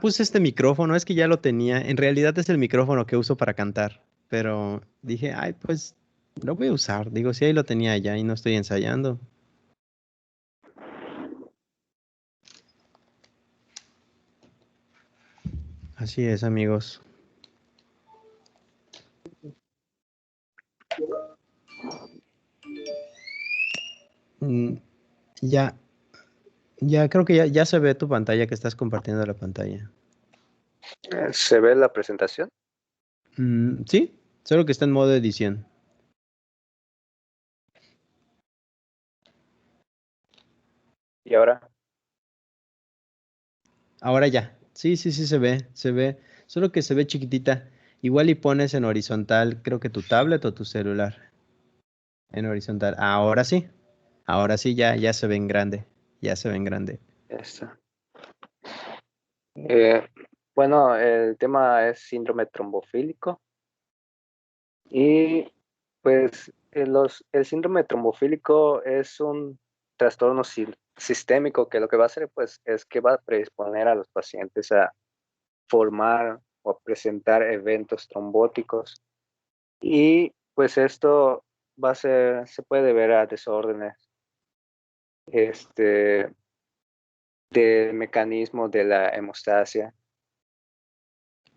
Puse este micrófono, es que ya lo tenía. En realidad es el micrófono que uso para cantar, pero dije, ay, pues lo voy a usar. Digo, si ahí lo tenía ya y no estoy ensayando. Así es, amigos. Mm, ya, ya creo que ya se ve tu pantalla, que estás compartiendo la pantalla. ¿Se ve la presentación? Sí, solo que está en modo edición. ¿Y ahora? Ahora ya. Sí, sí, sí se ve, se ve. Solo que se ve chiquitita. Igual y pones en horizontal, creo que tu tablet o tu celular. En horizontal. Ahora sí, ya se ven grande. Ya se ven grande. Esta. Eh, bueno, el tema es síndrome trombofílico y pues el síndrome trombofílico es un trastorno sistémico que lo que va a hacer pues es que va a predisponer a los pacientes a formar o a presentar eventos trombóticos y pues esto se puede deber a desórdenes este, del mecanismo de la hemostasia.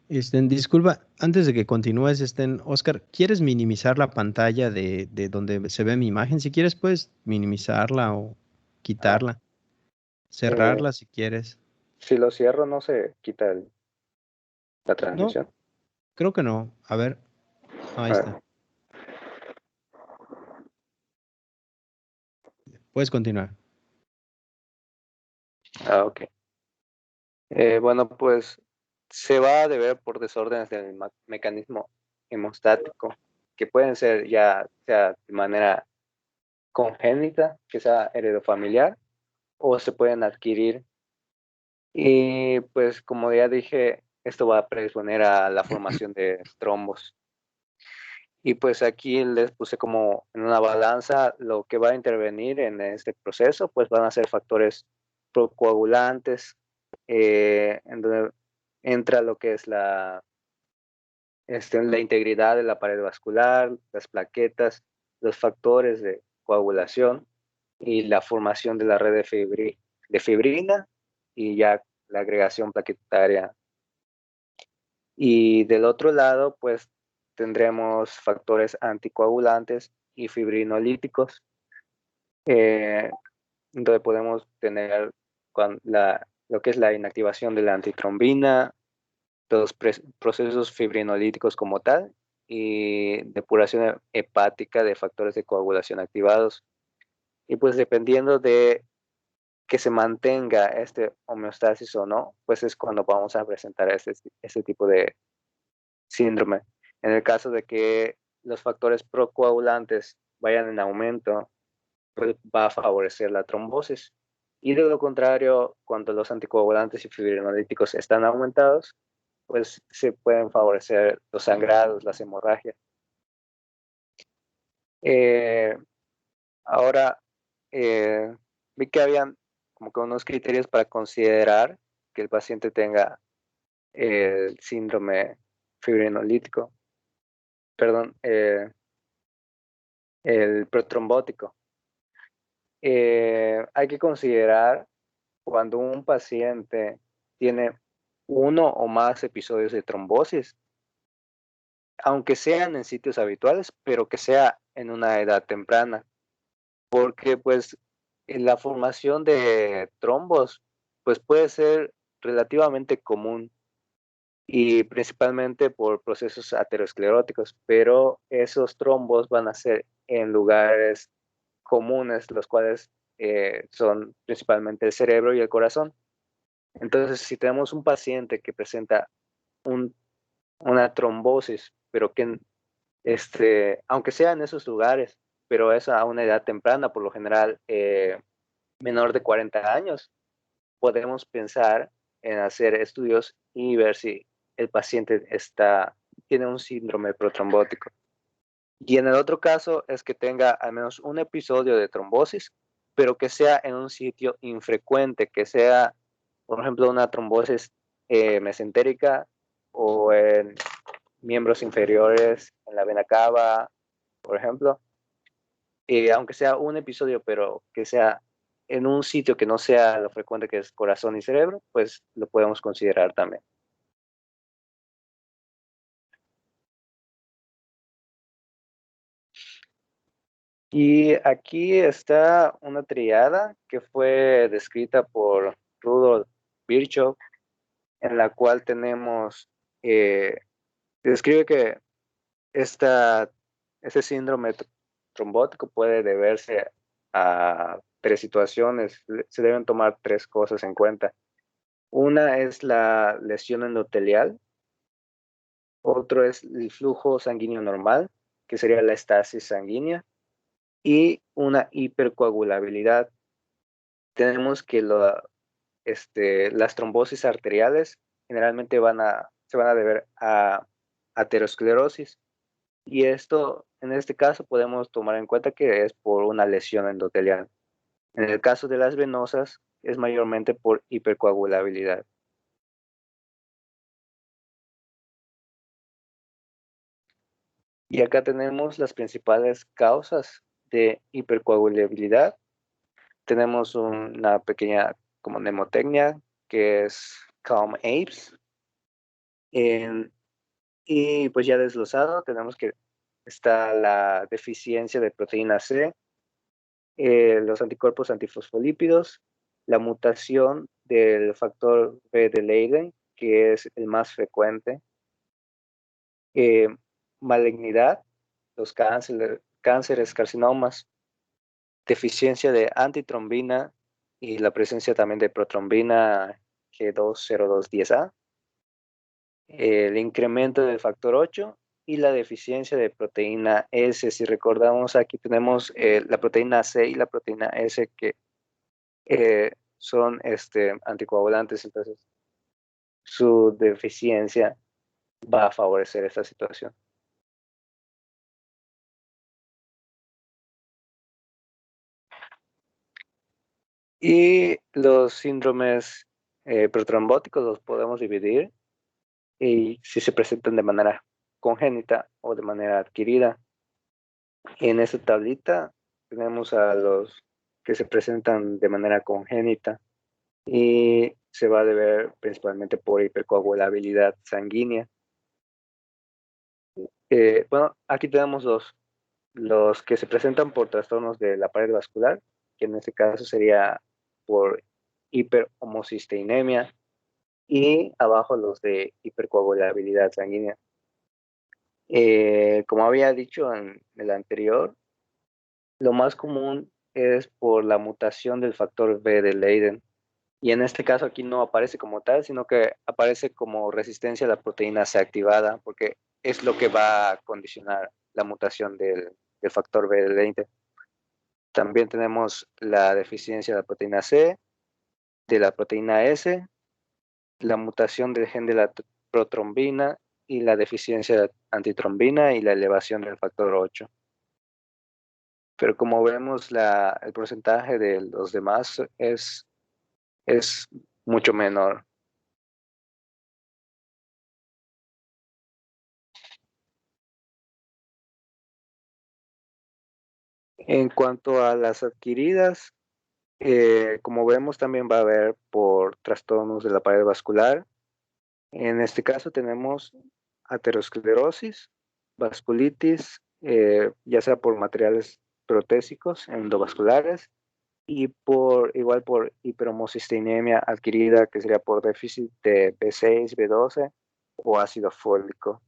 Disculpa, antes de que continúes, Oscar, ¿quieres minimizar la pantalla de donde se ve mi imagen? Si quieres, puedes minimizarla o Ah, quitarla. eh, Cerrarla si quieres. si lo cierro no se quita la No, transmisión. creo que no. A ver, ahí A está. ver. Puedes continuar. Ok. Bueno, pues se va a deber por desórdenes del mecanismo hemostático, que pueden ser ya sea de manera congénita, que sea heredofamiliar, o se pueden adquirir. Y pues como ya dije, esto va a predisponer a la formación de trombos. Y pues aquí les puse como en una balanza lo que va a intervenir en este proceso, pues van a ser factores procoagulantes, en donde entra lo que es la integridad de la pared vascular, las plaquetas, los factores de coagulación y la formación de la red de fibrina y ya la agregación plaquetaria. Y del otro lado, pues tendremos factores anticoagulantes y fibrinolíticos, eh, donde podemos tener lo que es la inactivación de la antitrombina, los procesos fibrinolíticos como tal, y depuración hepática de factores de coagulación activados. Y pues dependiendo de que se mantenga este homeostasis o no, pues es cuando vamos a presentar este tipo de síndrome. En el caso de que los factores procoagulantes vayan en aumento, pues va a favorecer la trombosis. Y de lo contrario, cuando los anticoagulantes y fibrinolíticos están aumentados, pues se pueden favorecer los sangrados, las hemorragias. Eh, Ahora, eh, vi que habían como que unos criterios para considerar que el paciente tenga el síndrome fibrinolítico, perdón, el protrombótico. Hay que considerar cuando un paciente tiene uno o más episodios de trombosis, aunque sean en sitios habituales, pero que sea en una edad temprana, porque pues la formación de trombos pues puede ser relativamente común y principalmente por procesos ateroscleróticos, pero esos trombos van a ser en lugares comunes, los cuales son principalmente el cerebro y el corazón. Entonces, si tenemos un paciente que presenta un, una trombosis, pero que, aunque sea en esos lugares, pero es a una edad temprana, por lo general menor de 40 años, podemos pensar en hacer estudios y ver si el paciente tiene un síndrome protrombótico. Y en el otro caso es que tenga al menos un episodio de trombosis, pero que sea en un sitio infrecuente, que sea, por ejemplo, una trombosis mesentérica o en miembros inferiores, en la vena cava, por ejemplo. Aunque sea un episodio, pero que sea en un sitio que no sea lo frecuente que es corazón y cerebro, pues lo podemos considerar también. Y aquí está una triada que fue descrita por Rudolf Virchow, en la cual tenemos, describe que este síndrome trombótico puede deberse a tres situaciones. Se deben tomar tres cosas en cuenta. Una es la lesión endotelial, otro es el flujo sanguíneo normal, que sería la estasis sanguínea, y una hipercoagulabilidad. Tenemos que las trombosis arteriales generalmente se van a deber a aterosclerosis. Y esto, en este caso, podemos tomar en cuenta que es por una lesión endotelial. En el caso de las venosas, es mayormente por hipercoagulabilidad. Y acá tenemos las principales causas de hipercoagulabilidad. Tenemos una pequeña como mnemotecnia que es Calm Apes. Y pues ya desglosado, tenemos que está la deficiencia de proteína C, los anticuerpos antifosfolípidos, la mutación del factor B de Leiden, que es el más frecuente, eh, malignidad, los cánceres, carcinomas, deficiencia de antitrombina y la presencia también de protrombina G20210A, el incremento del factor 8 y la deficiencia de proteína S. Si recordamos, aquí tenemos la proteína C y la proteína S que son anticoagulantes, entonces su deficiencia va a favorecer esta situación. Y los síndromes protrombóticos los podemos dividir y si se presentan de manera congénita o de manera adquirida. En esta tablita tenemos a los que se presentan de manera congénita y se va a deber principalmente por hipercoagulabilidad sanguínea. Bueno, aquí tenemos los que se presentan por trastornos de la pared vascular, que en este caso sería por hiperhomocisteinemia, y abajo los de hipercoagulabilidad sanguínea. Como había dicho en el anterior, lo más común es por la mutación del factor B de Leiden. Y en este caso aquí no aparece como tal, sino que aparece como resistencia a la proteína C activada, porque es lo que va a condicionar la mutación del factor B de Leiden. También tenemos la deficiencia de la proteína C, de la proteína S, la mutación del gen de la protrombina y la deficiencia de antitrombina y la elevación del factor 8. Pero como vemos, el porcentaje de los demás es mucho menor. En cuanto a las adquiridas, como vemos, también va a haber por trastornos de la pared vascular. En este caso tenemos aterosclerosis, vasculitis, ya sea por materiales protésicos endovasculares y igual por hiperhomocisteinemia adquirida, que sería por déficit de B6, B12 o ácido fólico.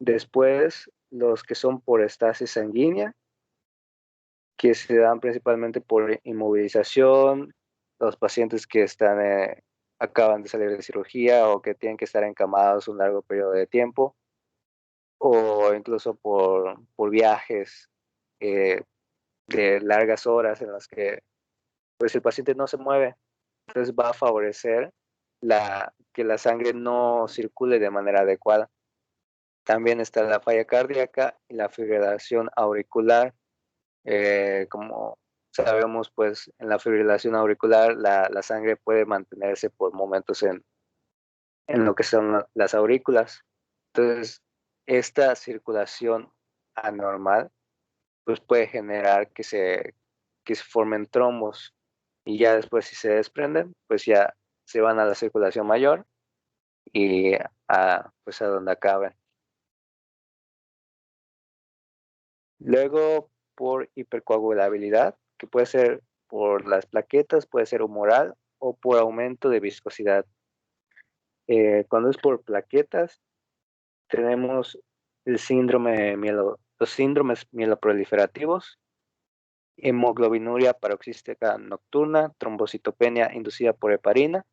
Después, los que son por estasis sanguínea, que se dan principalmente por inmovilización, los pacientes que acaban de salir de cirugía o que tienen que estar encamados un largo periodo de tiempo, o incluso por viajes de largas horas en las que pues, el paciente no se mueve. Entonces va a favorecer que la sangre no circule de manera adecuada. También está la falla cardíaca y la fibrilación auricular, como sabemos, pues, en la fibrilación auricular la sangre puede mantenerse por momentos en lo que son las aurículas. Entonces, esta circulación anormal, pues puede generar que se formen trombos y ya después si se desprenden, pues ya se van a la circulación mayor y pues a donde acaben. Luego, por hipercoagulabilidad, que puede ser por las plaquetas, puede ser humoral o por aumento de viscosidad. Cuando es por plaquetas, tenemos los síndromes mieloproliferativos, hemoglobinuria paroxística nocturna, trombocitopenia inducida por heparina,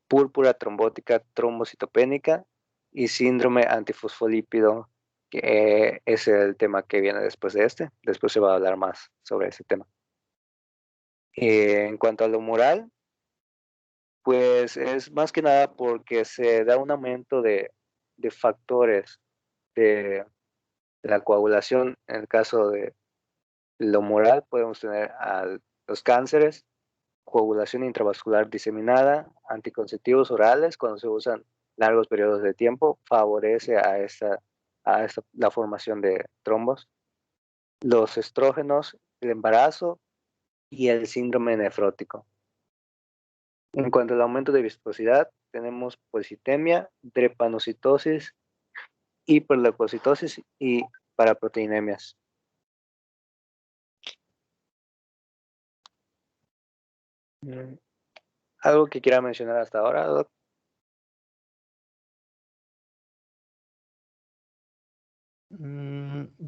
púrpura trombótica trombocitopénica y síndrome antifosfolípido, que es el tema que viene después de este. Después se va a hablar más sobre ese tema. En cuanto a lo humoral, pues es más que nada porque se da un aumento de factores de la coagulación. En el caso de lo humoral, podemos tener los cánceres, coagulación intravascular diseminada, anticonceptivos orales, cuando se usan largos periodos de tiempo, favorece la formación de trombos, los estrógenos, el embarazo y el síndrome nefrótico. En cuanto al aumento de viscosidad, tenemos policitemia, drepanocitosis, hiperleucocitosis y paraproteinemias. ¿Algo que quiera mencionar hasta ahora, Doc?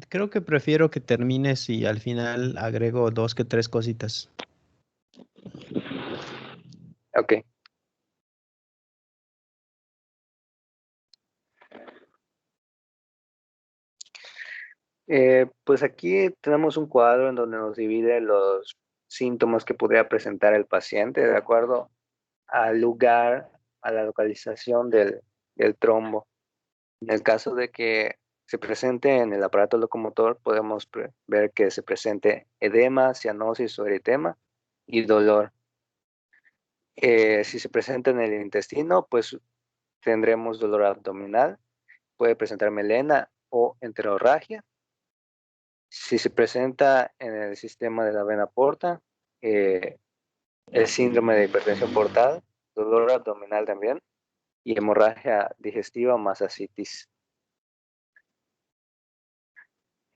Creo que prefiero que termines y al final agrego 2 que 3 cositas. Ok. Pues aquí tenemos un cuadro en donde nos divide los síntomas que podría presentar el paciente de acuerdo al lugar, a la localización del trombo. En el caso de que se presente en el aparato locomotor, podemos ver que se presente edema, cianosis o eritema y dolor. Si se presenta en el intestino, pues tendremos dolor abdominal, puede presentar melena o enterorragia. Si se presenta en el sistema de la vena porta, el síndrome de hipertensión portal, dolor abdominal también, y hemorragia digestiva más ascitis.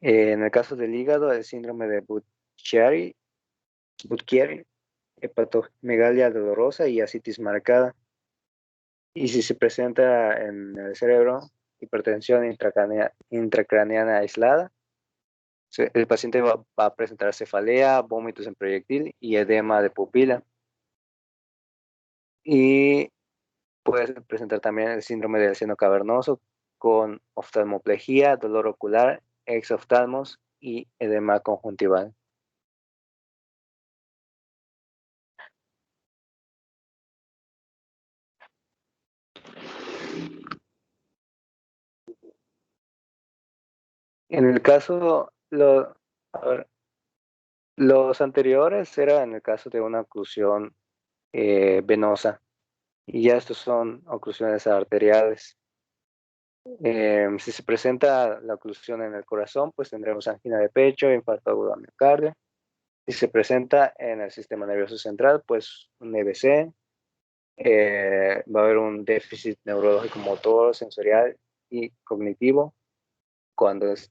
En el caso del hígado, el síndrome de Budd-Chiari, hepatomegalia dolorosa y ascitis marcada. Y si se presenta en el cerebro, hipertensión intracraneana aislada, el paciente va a presentar cefalea, vómitos en proyectil y edema de pupila. Y puede presentar también el síndrome del seno cavernoso con oftalmoplegia, dolor ocular, exoftalmos y edema conjuntival. En el caso, los anteriores era en el caso de una oclusión venosa y ya estos son oclusiones arteriales. Si se presenta la oclusión en el corazón, pues tendremos angina de pecho, infarto agudo al miocardio. Si se presenta en el sistema nervioso central, pues un EBC, va a haber un déficit neurológico motor, sensorial y cognitivo cuando es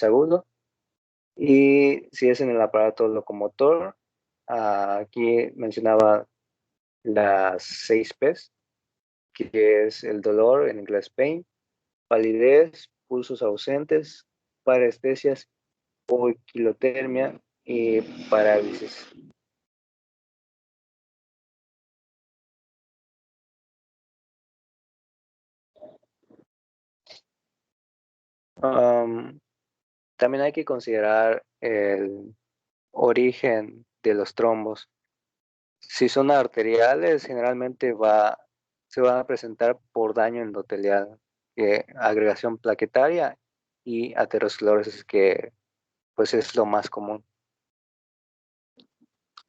agudo. Y si es en el aparato locomotor, aquí mencionaba las 6 P's, que es el dolor, en inglés pain, palidez, pulsos ausentes, parestesias o equilotermia y parálisis. También hay que considerar el origen de los trombos. Si son arteriales, generalmente se van a presentar por daño endotelial, agregación plaquetaria y aterosclerosis, que pues es lo más común.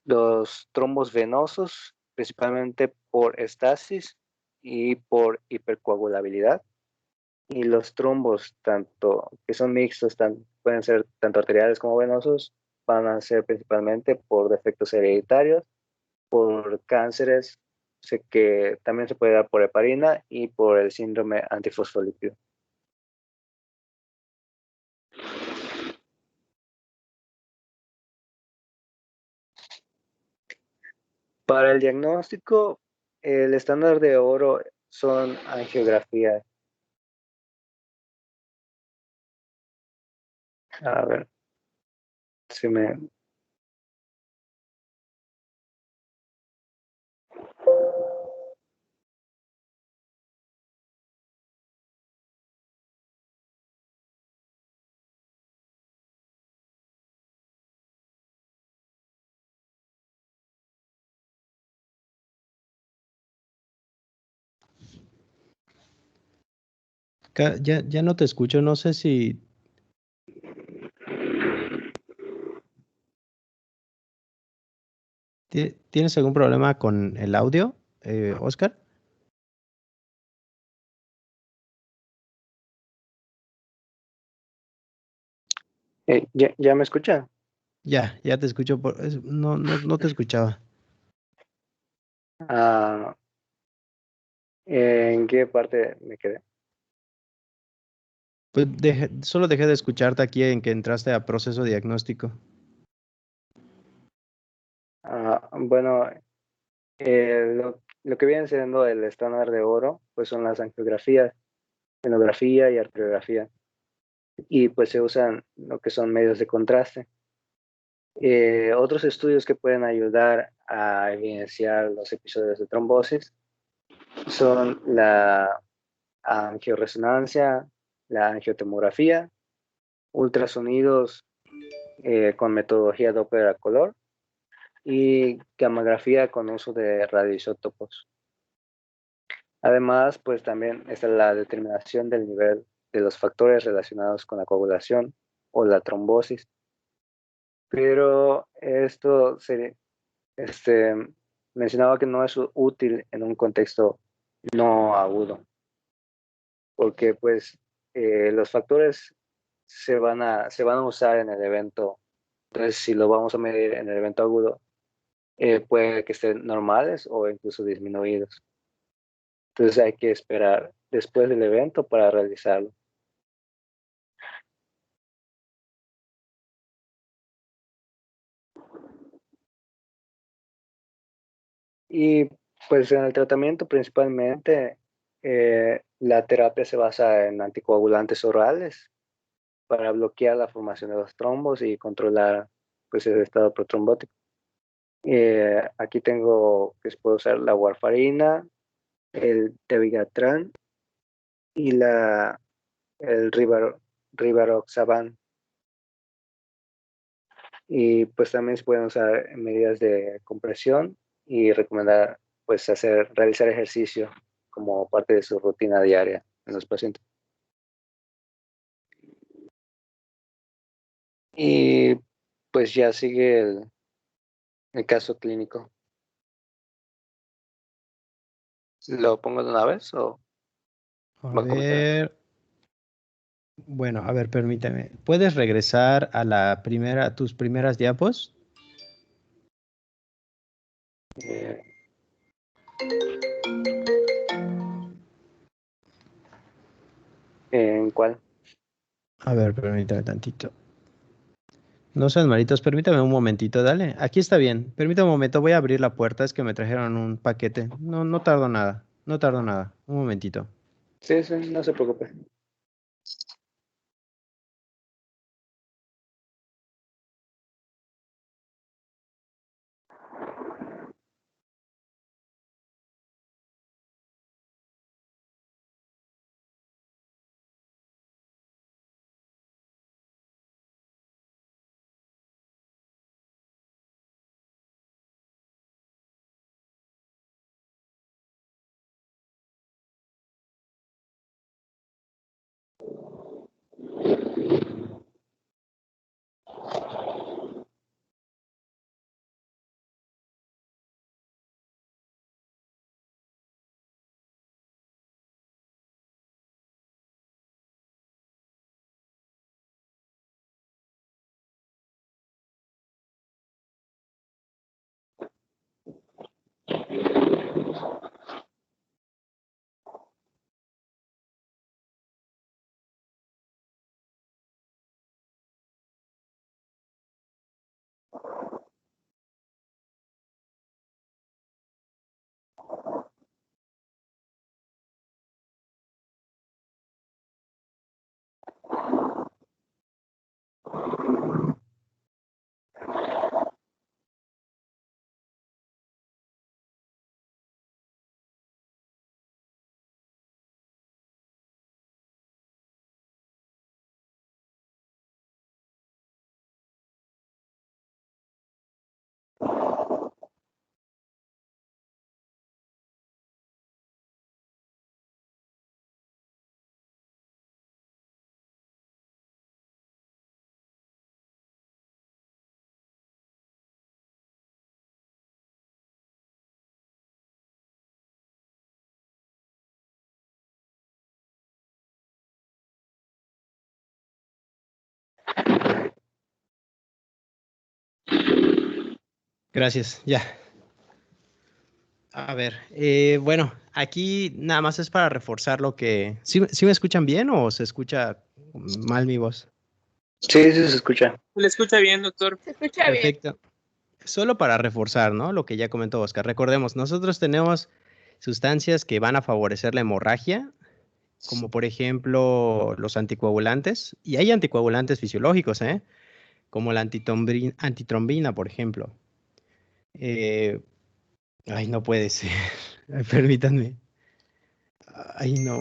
los trombos venosos, principalmente por estasis y por hipercoagulabilidad. Y los trombos, tanto que son mixtos, pueden ser tanto arteriales como venosos, van a ser principalmente por defectos hereditarios, por cánceres, sé que también se puede dar por heparina y por el síndrome antifosfolípido. Para el diagnóstico, el estándar de oro son angiografías. A ver, si me... Ya no te escucho, no sé si tienes algún problema con el audio, Oscar. ¿Ya me escuchan? Ya te escucho, no te escuchaba. Ah, ¿en qué parte me quedé? Pues solo dejé de escucharte aquí en que entraste a proceso diagnóstico. Bueno, lo que viene siendo el estándar de oro, pues son las angiografías, venografía y arteriografía. Y pues se usan lo que son medios de contraste. Otros estudios que pueden ayudar a evidenciar los episodios de trombosis son la angioresonancia, la angiotomografía, ultrasonidos con metodología Doppler a color y gammagrafía con uso de radioisótopos. Además, pues también está la determinación del nivel de los factores relacionados con la coagulación o la trombosis. Pero esto este, mencionaba que no es útil en un contexto no agudo, porque pues los factores se van a usar en el evento. Entonces, si lo vamos a medir en el evento agudo, puede que estén normales o incluso disminuidos. Entonces hay que esperar después del evento para realizarlo. Y pues en el tratamiento principalmente la terapia se basa en anticoagulantes orales para bloquear la formación de los trombos y controlar pues el estado protrombótico. Aquí tengo que se puede usar la warfarina, el tevigatran y el rivaroxaban. Y pues también se pueden usar medidas de compresión y recomendar pues realizar ejercicio como parte de su rutina diaria en los pacientes. Y pues ya sigue el caso clínico. ¿Lo pongo de una vez o A va a comentar? ver, bueno, a ver, permíteme. ¿Puedes regresar a a tus primeras diapos? Eh, ¿En cuál? A ver, permítame tantito. No sean malitos, permítame un momentito, dale. Aquí está bien. Permítame un momento, voy a abrir la puerta, es que me trajeron un paquete. No tardo nada, no tardo nada. Un momentito. Sí, sí, no se preocupe. Gracias, ya. A ver, bueno, aquí nada más es para reforzar lo que... ¿Sí me escuchan bien o se escucha mal mi voz? Sí, sí se escucha. Se le escucha bien, doctor. Se escucha bien. Perfecto. Solo para reforzar, ¿no? Lo que ya comentó Oscar. Recordemos, nosotros tenemos sustancias que van a favorecer la hemorragia, como por ejemplo los anticoagulantes, y hay anticoagulantes fisiológicos, ¿eh? Como la antitrombina, por ejemplo. Ay, no puede ser. Ay, permítanme. Ay, no.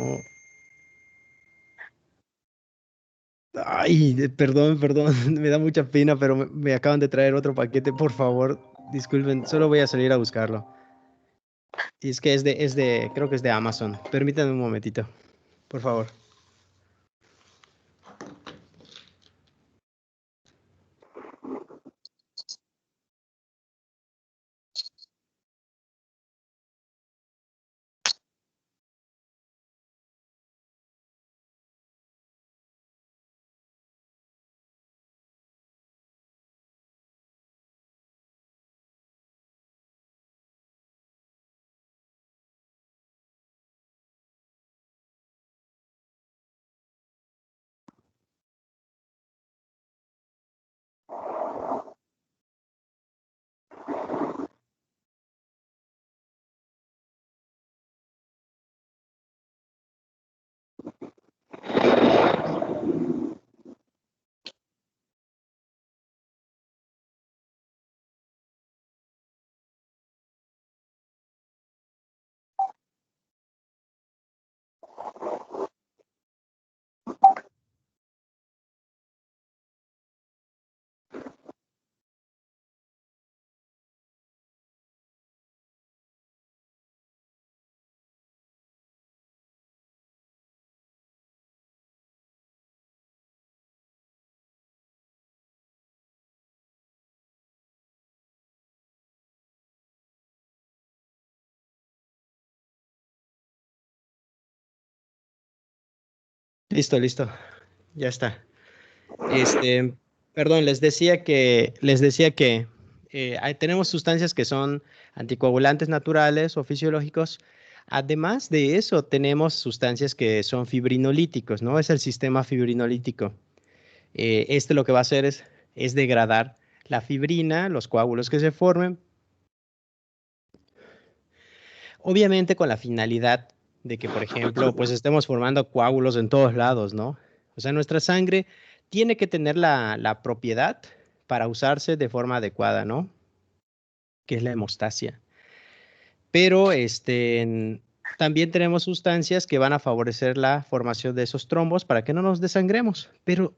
Ay, perdón, me da mucha pena, pero me acaban de traer otro paquete, por favor, disculpen, solo voy a salir a buscarlo. Y es que creo que es de Amazon. Permítanme un momentito, por favor. Listo, ya está. Perdón, les decía que tenemos sustancias que son anticoagulantes naturales o fisiológicos. Además de eso, tenemos sustancias que son fibrinolíticos, ¿no? Es el sistema fibrinolítico. Lo que va a hacer es degradar la fibrina, los coágulos que se formen, obviamente con la finalidad de que, por ejemplo, pues estemos formando coágulos en todos lados, ¿no? O sea, nuestra sangre tiene que tener la propiedad para usarse de forma adecuada, ¿no? Que es la hemostasia. Pero también tenemos sustancias que van a favorecer la formación de esos trombos para que no nos desangremos. Pero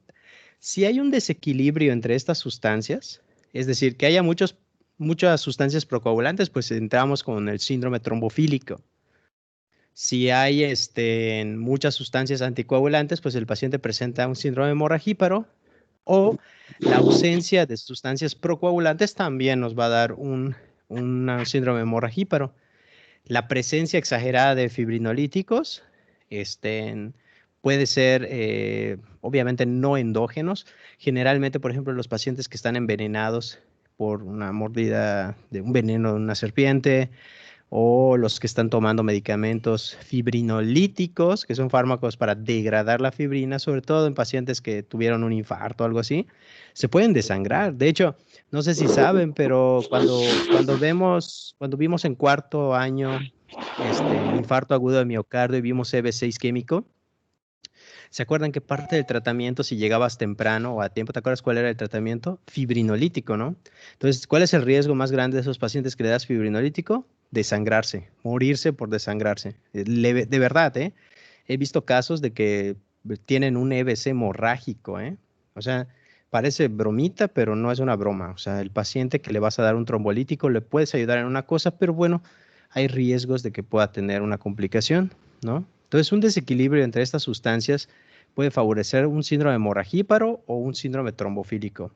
si hay un desequilibrio entre estas sustancias, es decir, que haya muchas sustancias procoagulantes, pues entramos con el síndrome trombofílico. Si hay muchas sustancias anticoagulantes, pues el paciente presenta un síndrome hemorragíparo, o la ausencia de sustancias procoagulantes también nos va a dar un síndrome hemorragíparo. La presencia exagerada de fibrinolíticos puede ser, obviamente, no endógenos. Generalmente, por ejemplo, los pacientes que están envenenados por una mordida de un veneno de una serpiente, o los que están tomando medicamentos fibrinolíticos, que son fármacos para degradar la fibrina, sobre todo en pacientes que tuvieron un infarto o algo así, se pueden desangrar. De hecho, no sé si saben, pero cuando vimos en cuarto año infarto agudo de miocardio y vimos EB6 químico, ¿Se acuerdan que parte del tratamiento, si llegabas temprano o a tiempo, ¿te acuerdas cuál era el tratamiento? Fibrinolítico, ¿no? Entonces, ¿cuál es el riesgo más grande de esos pacientes que le das fibrinolítico? Desangrarse, morirse por desangrarse. De verdad, ¿eh? He visto casos de que tienen un EBC hemorrágico, ¿eh? O sea, parece bromita, pero no es una broma. O sea, el paciente que le vas a dar un trombolítico le puedes ayudar en una cosa, pero bueno, hay riesgos de que pueda tener una complicación, ¿no? Entonces, un desequilibrio entre estas sustancias puede favorecer un síndrome hemorragíparo o un síndrome trombofílico.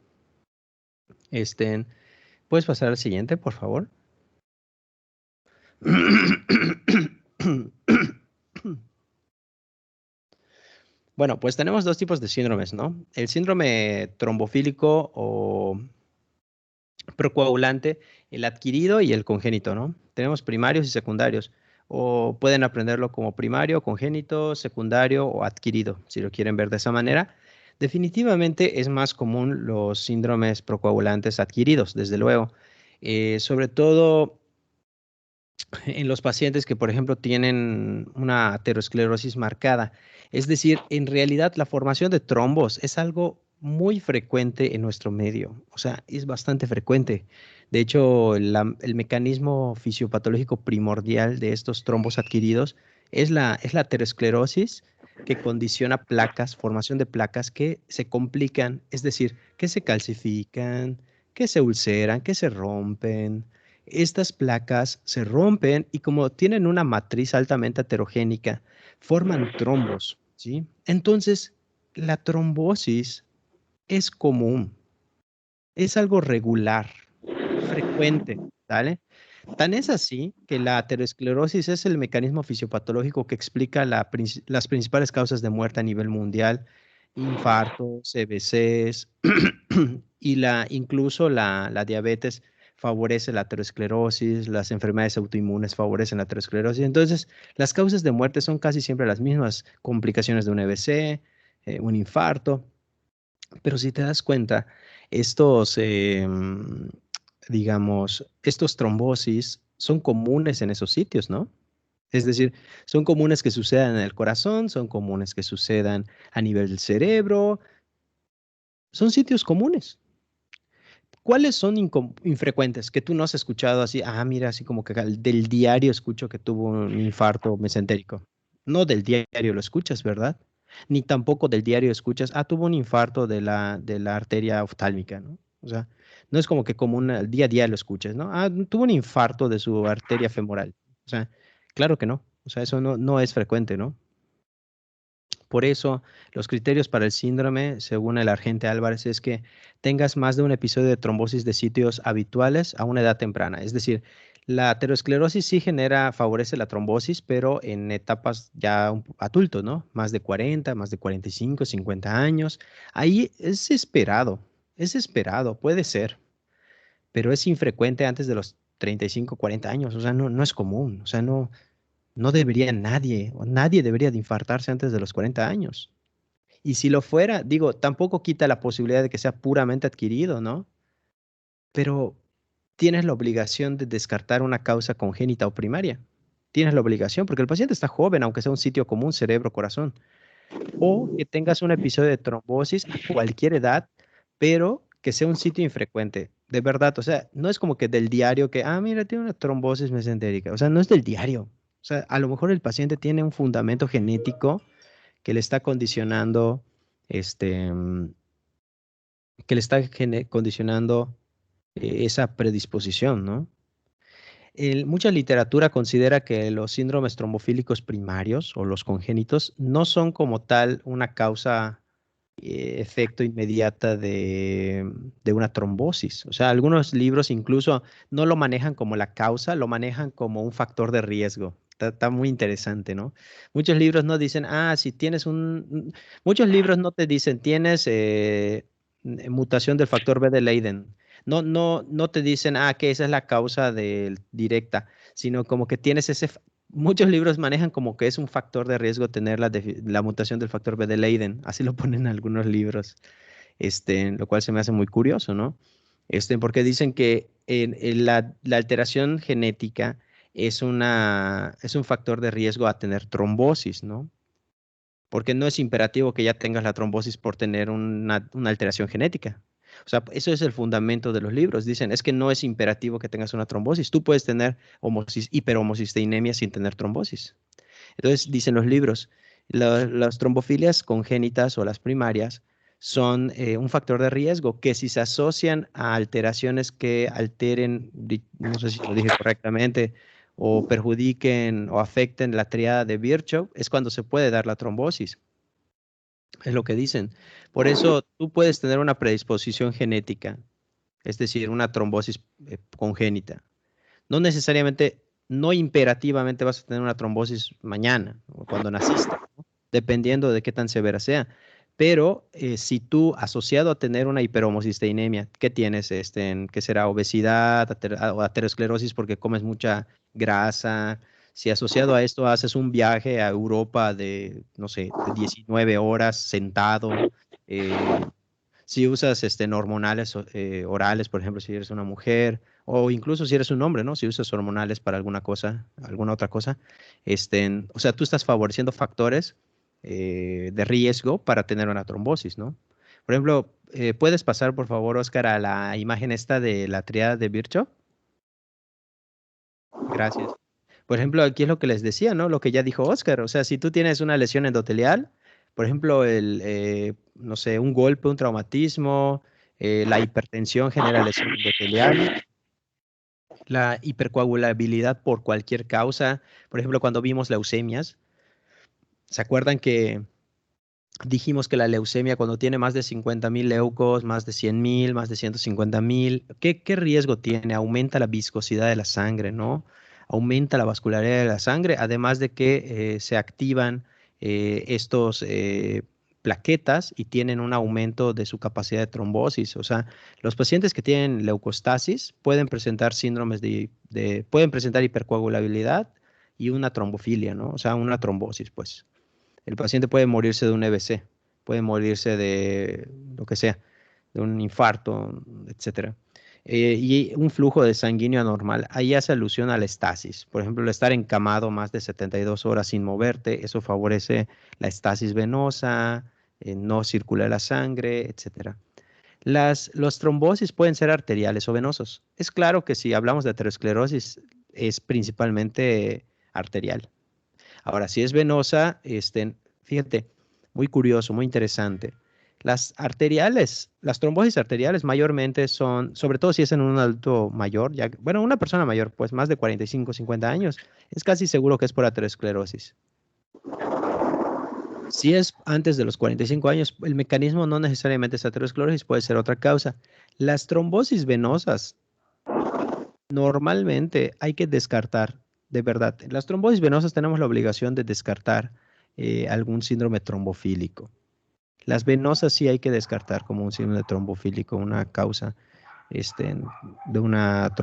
¿Puedes pasar al siguiente, por favor? Bueno, pues tenemos dos tipos de síndromes, ¿no? El síndrome trombofílico o procoagulante, el adquirido y el congénito, ¿no? Tenemos primarios y secundarios, o pueden aprenderlo como primario, congénito, secundario o adquirido, si lo quieren ver de esa manera. Definitivamente es más común los síndromes procoagulantes adquiridos, desde luego. Sobre todo en los pacientes que, por ejemplo, tienen una aterosclerosis marcada. Es decir, en realidad la formación de trombos es algo muy frecuente en nuestro medio, o sea, es bastante frecuente. De hecho, el mecanismo fisiopatológico primordial de estos trombos adquiridos es la aterosclerosis que condiciona placas, formación de placas que se complican, es decir, que se calcifican, que se ulceran, que se rompen. Estas placas se rompen y como tienen una matriz altamente heterogénica, forman trombos, ¿sí? Entonces, la trombosis es común, es algo regular, frecuente, ¿vale? Tan es así que la aterosclerosis es el mecanismo fisiopatológico que explica las principales causas de muerte a nivel mundial, infartos, CVCs y incluso la diabetes favorece la aterosclerosis, las enfermedades autoinmunes favorecen la aterosclerosis. Entonces, las causas de muerte son casi siempre las mismas, complicaciones de un EBC, un infarto, pero si te das cuenta, estos, digamos, estos trombosis son comunes en esos sitios, ¿no? Es decir, son comunes que sucedan en el corazón, son comunes que sucedan a nivel del cerebro, son sitios comunes. ¿Cuáles son infrecuentes que tú no has escuchado así? Ah, mira, así como que del diario escucho que tuvo un infarto mesentérico. No del diario lo escuchas, ¿verdad? Ni tampoco del diario escuchas, ah, tuvo un infarto de la arteria oftálmica, ¿no? O sea, no es como que al día a día lo escuches, ¿no? Ah, tuvo un infarto de su arteria femoral. O sea, claro que no. O sea, eso no es frecuente, ¿no? Por eso, los criterios para el síndrome, según el agente Álvarez, es que tengas más de un episodio de trombosis de sitios habituales a una edad temprana. Es decir, la aterosclerosis sí favorece la trombosis, pero en etapas ya adultos, ¿no? Más de 40, más de 45, 50 años. Ahí es esperado, puede ser, pero es infrecuente antes de los 35, 40 años. O sea, no es común. O sea, no debería nadie, o nadie debería de infartarse antes de los 40 años. Y si lo fuera, digo, tampoco quita la posibilidad de que sea puramente adquirido, ¿no? Pero tienes la obligación de descartar una causa congénita o primaria. Tienes la obligación, porque el paciente está joven, aunque sea un sitio común, cerebro, corazón. O que tengas un episodio de trombosis a cualquier edad, pero que sea un sitio infrecuente. De verdad, o sea, no es como que del diario que, ah, mira, tiene una trombosis mesentérica. O sea, no es del diario. O sea, a lo mejor el paciente tiene un fundamento genético que le está condicionando, este, que le está condicionando esa predisposición, ¿no? Mucha literatura considera que los síndromes trombofílicos primarios o los congénitos no son como tal una causa, efecto inmediata de una trombosis. O sea, algunos libros incluso no lo manejan como la causa, lo manejan como un factor de riesgo. Está muy interesante, ¿no? Muchos libros no dicen, ah, si tienes muchos libros no te dicen, tienes mutación del factor B de Leiden. No te dicen, ah, que esa es la causa directa, sino como que tienes muchos libros manejan como que es un factor de riesgo tener la mutación del factor B de Leiden. Así lo ponen en algunos libros, lo cual se me hace muy curioso, ¿no? Porque dicen que la alteración genética es un factor de riesgo a tener trombosis, ¿no? porque no es imperativo que ya tengas la trombosis por tener una alteración genética. O sea, eso es el fundamento de los libros. Dicen, es que no es imperativo que tengas una trombosis. Tú puedes tener hiperhomocisteinemia sin tener trombosis. Entonces, dicen los libros, las trombofilias congénitas o las primarias son un factor de riesgo que si se asocian a alteraciones que alteren, no sé si lo dije correctamente, o perjudiquen o afecten la triada de Virchow, es cuando se puede dar la trombosis. Es lo que dicen. Por eso tú puedes tener una predisposición genética, es decir, una trombosis congénita. No necesariamente, no imperativamente vas a tener una trombosis mañana o cuando naciste, ¿no? Dependiendo de qué tan severa sea. Pero si tú, asociado a tener una hiperhomocisteinemia, ¿qué tienes? ¿Qué será? Obesidad o aterosclerosis porque comes mucha grasa. Si asociado a esto haces un viaje a Europa de, no sé, de 19 horas sentado, eh, si usas hormonales orales, por ejemplo, si eres una mujer, o incluso si eres un hombre, ¿no? Si usas hormonales para alguna cosa, alguna otra cosa, o sea, tú estás favoreciendo factores de riesgo para tener una trombosis, ¿no? Por ejemplo, ¿puedes pasar, por favor, Oscar, a la imagen esta de la triada de Virchow? Gracias. Por ejemplo, aquí es lo que les decía, ¿no? Lo que ya dijo Oscar. O sea, si tú tienes una lesión endotelial, por ejemplo, no sé, un golpe, un traumatismo, la hipertensión genera lesión endotelial, la hipercoagulabilidad por cualquier causa. Por ejemplo, cuando vimos leucemias, ¿se acuerdan que dijimos que la leucemia cuando tiene más de 50.000 leucos, más de 100.000, más de 150.000, ¿qué riesgo tiene? Aumenta la viscosidad de la sangre, ¿no? Aumenta la vascularidad de la sangre, además de que se activan estos plaquetas y tienen un aumento de su capacidad de trombosis. O sea, los pacientes que tienen leucostasis pueden presentar síndromes pueden presentar hipercoagulabilidad y una trombofilia, ¿no? O sea, una trombosis, pues. El paciente puede morirse de un EBC, puede morirse de lo que sea, de un infarto, etcétera. Y un flujo de sanguíneo anormal, ahí hace alusión a la estasis. Por ejemplo, el estar encamado más de 72 horas sin moverte, eso favorece la estasis venosa, no circula la sangre, etcétera. Los trombosis pueden ser arteriales o venosos. Es claro que si hablamos de aterosclerosis, es principalmente arterial. Ahora, si es venosa, fíjate, muy curioso, muy interesante. Las arteriales, las trombosis arteriales mayormente son, sobre todo si es en un adulto mayor, ya, bueno, una persona mayor, pues más de 45, 50 años, es casi seguro que es por aterosclerosis. Si es antes de los 45 años, el mecanismo no necesariamente es aterosclerosis, puede ser otra causa. Las trombosis venosas normalmente hay que descartar, de verdad. En las trombosis venosas tenemos la obligación de descartar algún síndrome trombofílico. Las venosas sí hay que descartar como un síndrome trombofílico, una causa de una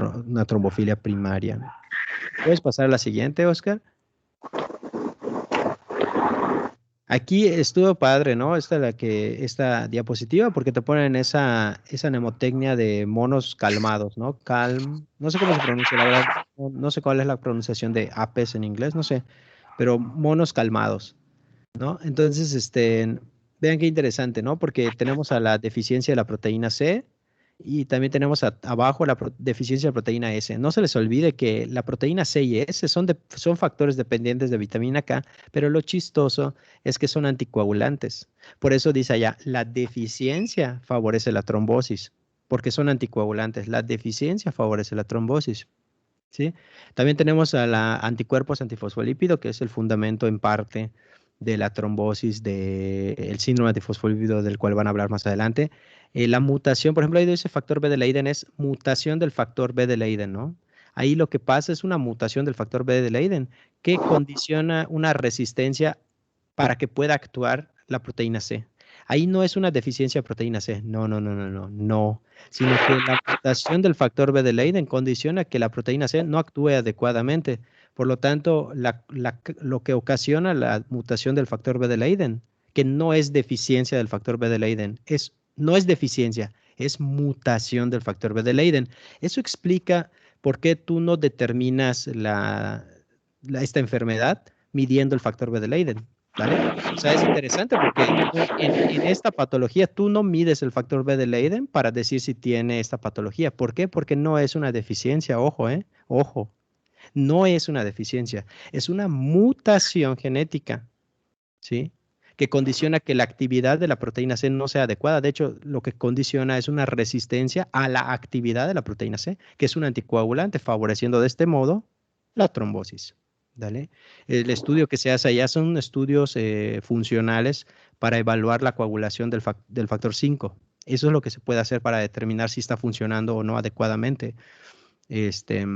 trombofilia primaria. ¿Puedes pasar a la siguiente, Oscar? Aquí estuvo padre, ¿no? Esta diapositiva, porque te ponen esa mnemotecnia de monos calmados, ¿no? No sé cómo se pronuncia, la verdad, no sé cuál es la pronunciación de apes en inglés, no sé, pero monos calmados, ¿no? Entonces, vean qué interesante, ¿no? Porque tenemos a la deficiencia de la proteína C y también tenemos abajo la deficiencia de proteína S. No se les olvide que la proteína C y S son factores dependientes de vitamina K, pero lo chistoso es que son anticoagulantes. Por eso dice allá, la deficiencia favorece la trombosis, porque son anticoagulantes. La deficiencia favorece la trombosis. ¿Sí? También tenemos a la anticuerpos antifosfolípido, que es el fundamento en parte de la trombosis del síndrome antifosfolípido del cual van a hablar más adelante. La mutación, por ejemplo, ahí dice factor B de Leiden, es mutación del factor B de Leiden, ¿no? Ahí lo que pasa es una mutación del factor B de Leiden que condiciona una resistencia para que pueda actuar la proteína C. Ahí no es una deficiencia de proteína C, no, no, no, no, no, no, sino que la mutación del factor B de Leiden condiciona que la proteína C no actúe adecuadamente. Por lo tanto, lo que ocasiona la mutación del factor B de Leiden, que no es deficiencia del factor B de Leiden, no es deficiencia, es mutación del factor B de Leiden. Eso explica por qué tú no determinas esta enfermedad midiendo el factor B de Leiden. ¿Vale? O sea, es interesante porque en esta patología tú no mides el factor B de Leiden para decir si tiene esta patología. ¿Por qué? Porque no es una deficiencia, ojo, ojo, no es una deficiencia, es una mutación genética, ¿sí? Que condiciona que la actividad de la proteína C no sea adecuada. De hecho, lo que condiciona es una resistencia a la actividad de la proteína C, que es un anticoagulante, favoreciendo de este modo la trombosis. ¿Dale? El estudio que se hace allá son estudios funcionales para evaluar la coagulación del factor 5. Eso es lo que se puede hacer para determinar si está funcionando o no adecuadamente este,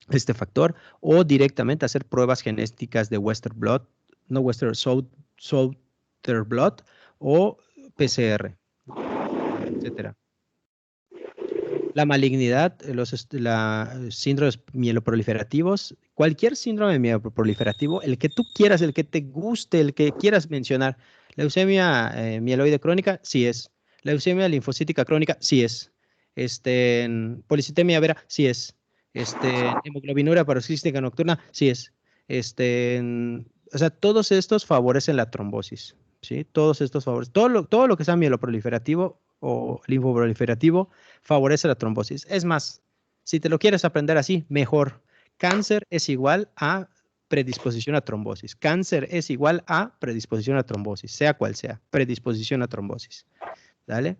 este factor, o directamente hacer pruebas genéticas de Western blot, no Western, Southern blot o PCR, etcétera. La malignidad, síndromes mieloproliferativos, cualquier síndrome mieloproliferativo, el que tú quieras, el que te guste, el que quieras mencionar. Leucemia mieloide crónica, sí es. Leucemia linfocítica crónica, sí es. Policitemia vera, sí es. Hemoglobinura paroxística nocturna, sí es. O sea, todos estos favorecen la trombosis, ¿sí? Todos estos favorecen. Todo lo que sea mieloproliferativo o linfoproliferativo favorece la trombosis. Es más, si te lo quieres aprender así, mejor. Cáncer es igual a predisposición a trombosis. Cáncer es igual a predisposición a trombosis, sea cual sea, predisposición a trombosis. ¿Dale?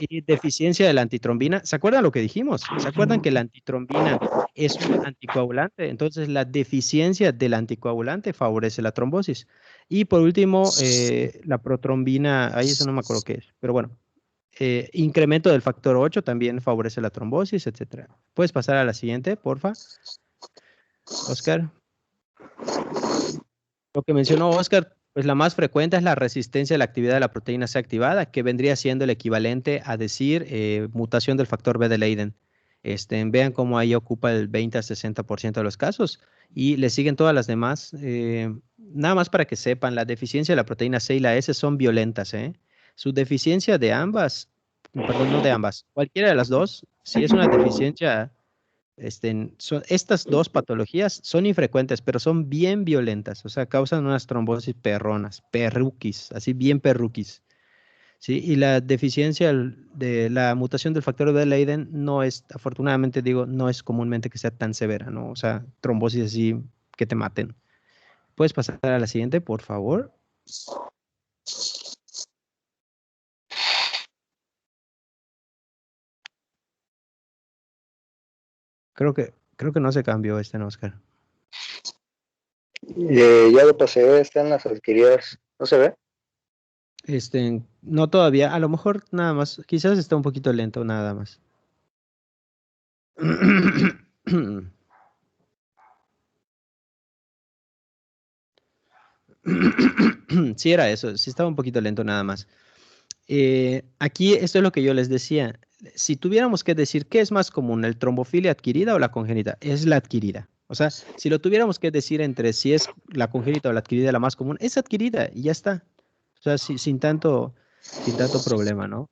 Y deficiencia de la antitrombina. ¿Se acuerdan lo que dijimos? ¿Se acuerdan que la antitrombina es un anticoagulante? Entonces, la deficiencia del anticoagulante favorece la trombosis. Y por último, la protrombina, ahí eso no me acuerdo qué es, pero bueno, incremento del factor 8 también favorece la trombosis, etcétera. ¿Puedes pasar a la siguiente, porfa, Oscar? Lo que mencionó Oscar, pues la más frecuente es la resistencia a la actividad de la proteína C activada, que vendría siendo el equivalente a decir mutación del factor B de Leiden. Vean cómo ahí ocupa el 20 a 60% de los casos y le siguen todas las demás. Nada más para que sepan, la deficiencia de la proteína C y la S son violentas, ¿eh? Su deficiencia de ambas, perdón, no de ambas, cualquiera de las dos, si es una deficiencia estas dos patologías son infrecuentes, pero son bien violentas, o sea, causan unas trombosis perronas, perruquis, así bien perruquis, ¿sí? Y la deficiencia de la mutación del factor de Leiden no es, afortunadamente digo, no es comúnmente que sea tan severa, ¿no? O sea, trombosis así que te maten. ¿Puedes pasar a la siguiente, por favor? Creo que no se cambió en Oscar. Ya lo pasé, están las adquiridas. ¿No se ve? No todavía, a lo mejor nada más, quizás está un poquito lento, nada más. Sí era eso, sí estaba un poquito lento nada más. Aquí esto es lo que yo les decía. Si tuviéramos que decir qué es más común, el trombofilia adquirida o la congénita, es la adquirida. O sea, si lo tuviéramos que decir entre si es la congénita o la adquirida la más común, es adquirida y ya está. O sea, sin tanto problema, ¿no?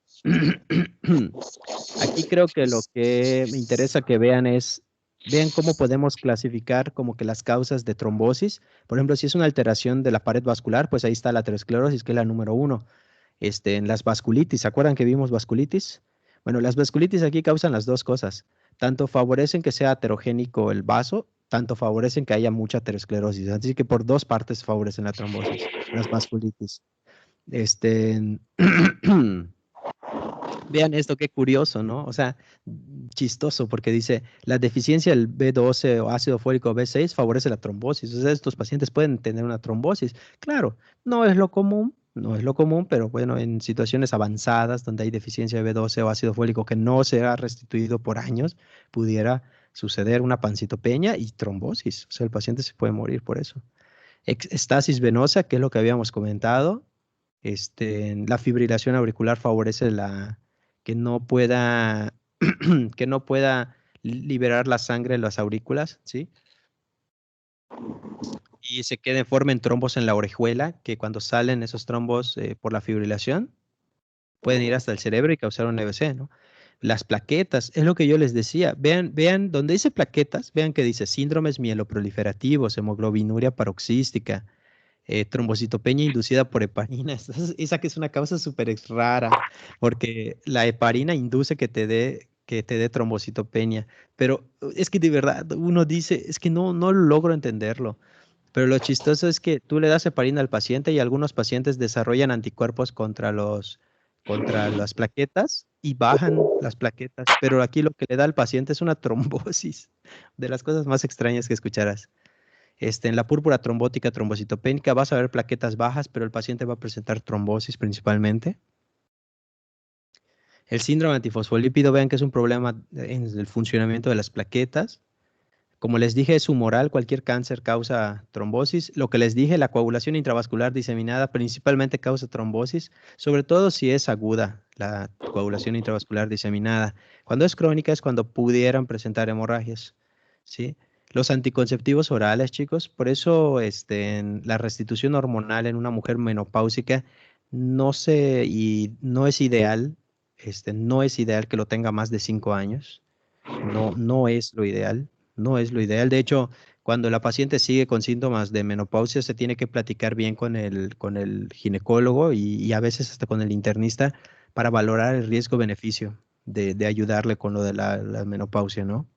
Aquí creo que lo que me interesa que vean cómo podemos clasificar como que las causas de trombosis. Por ejemplo, si es una alteración de la pared vascular, pues ahí está la aterosclerosis, que es la número 1. En las vasculitis, ¿se acuerdan que vimos vasculitis? Bueno, las vasculitis aquí causan las dos cosas. Tanto favorecen que sea aterogénico el vaso, tanto favorecen que haya mucha aterosclerosis. Así que por dos partes favorecen la trombosis, las vasculitis. Vean esto, qué curioso, ¿no? O sea, chistoso, porque dice, la deficiencia del B12 o ácido fólico B6 favorece la trombosis. O sea, estos pacientes pueden tener una trombosis. Claro, no es lo común, no es lo común, pero bueno, en situaciones avanzadas donde hay deficiencia de B12 o ácido fólico que no se ha restituido por años, pudiera suceder una pancitopeña y trombosis. O sea, el paciente se puede morir por eso. Estasis venosa, que es lo que habíamos comentado. La fibrilación auricular favorece que no pueda, que no pueda liberar la sangre en las aurículas, ¿sí? Y se queden, formen trombos en la orejuela, que cuando salen esos trombos por la fibrilación, pueden ir hasta el cerebro y causar un EBC, ¿no? Las plaquetas, es lo que yo les decía. Vean, donde dice plaquetas, vean que dice síndromes mieloproliferativos, hemoglobinuria paroxística, trombocitopenia inducida por heparina. Esa que es una causa súper rara, porque la heparina induce que te dé trombocitopenia. Pero es que de verdad uno dice, es que no logro entenderlo. Pero lo chistoso es que tú le das heparina al paciente y algunos pacientes desarrollan anticuerpos contra las plaquetas y bajan las plaquetas. Pero aquí lo que le da al paciente es una trombosis, de las cosas más extrañas que escucharás. En la púrpura trombótica trombocitopénica vas a ver plaquetas bajas, pero el paciente va a presentar trombosis principalmente. El síndrome antifosfolípido, vean que es un problema en el funcionamiento de las plaquetas. Como les dije, es humoral, cualquier cáncer causa trombosis. Lo que les dije, la coagulación intravascular diseminada principalmente causa trombosis, sobre todo si es aguda, la coagulación intravascular diseminada. Cuando es crónica es cuando pudieran presentar hemorragias, ¿sí? Los anticonceptivos orales, chicos, por eso la restitución hormonal en una mujer menopáusica no es ideal, no es ideal que lo tenga más de 5 años. No es lo ideal, no es lo ideal. De hecho, cuando la paciente sigue con síntomas de menopausia, se tiene que platicar bien con el ginecólogo y a veces hasta con el internista para valorar el riesgo-beneficio de ayudarle con lo de la menopausia, ¿no?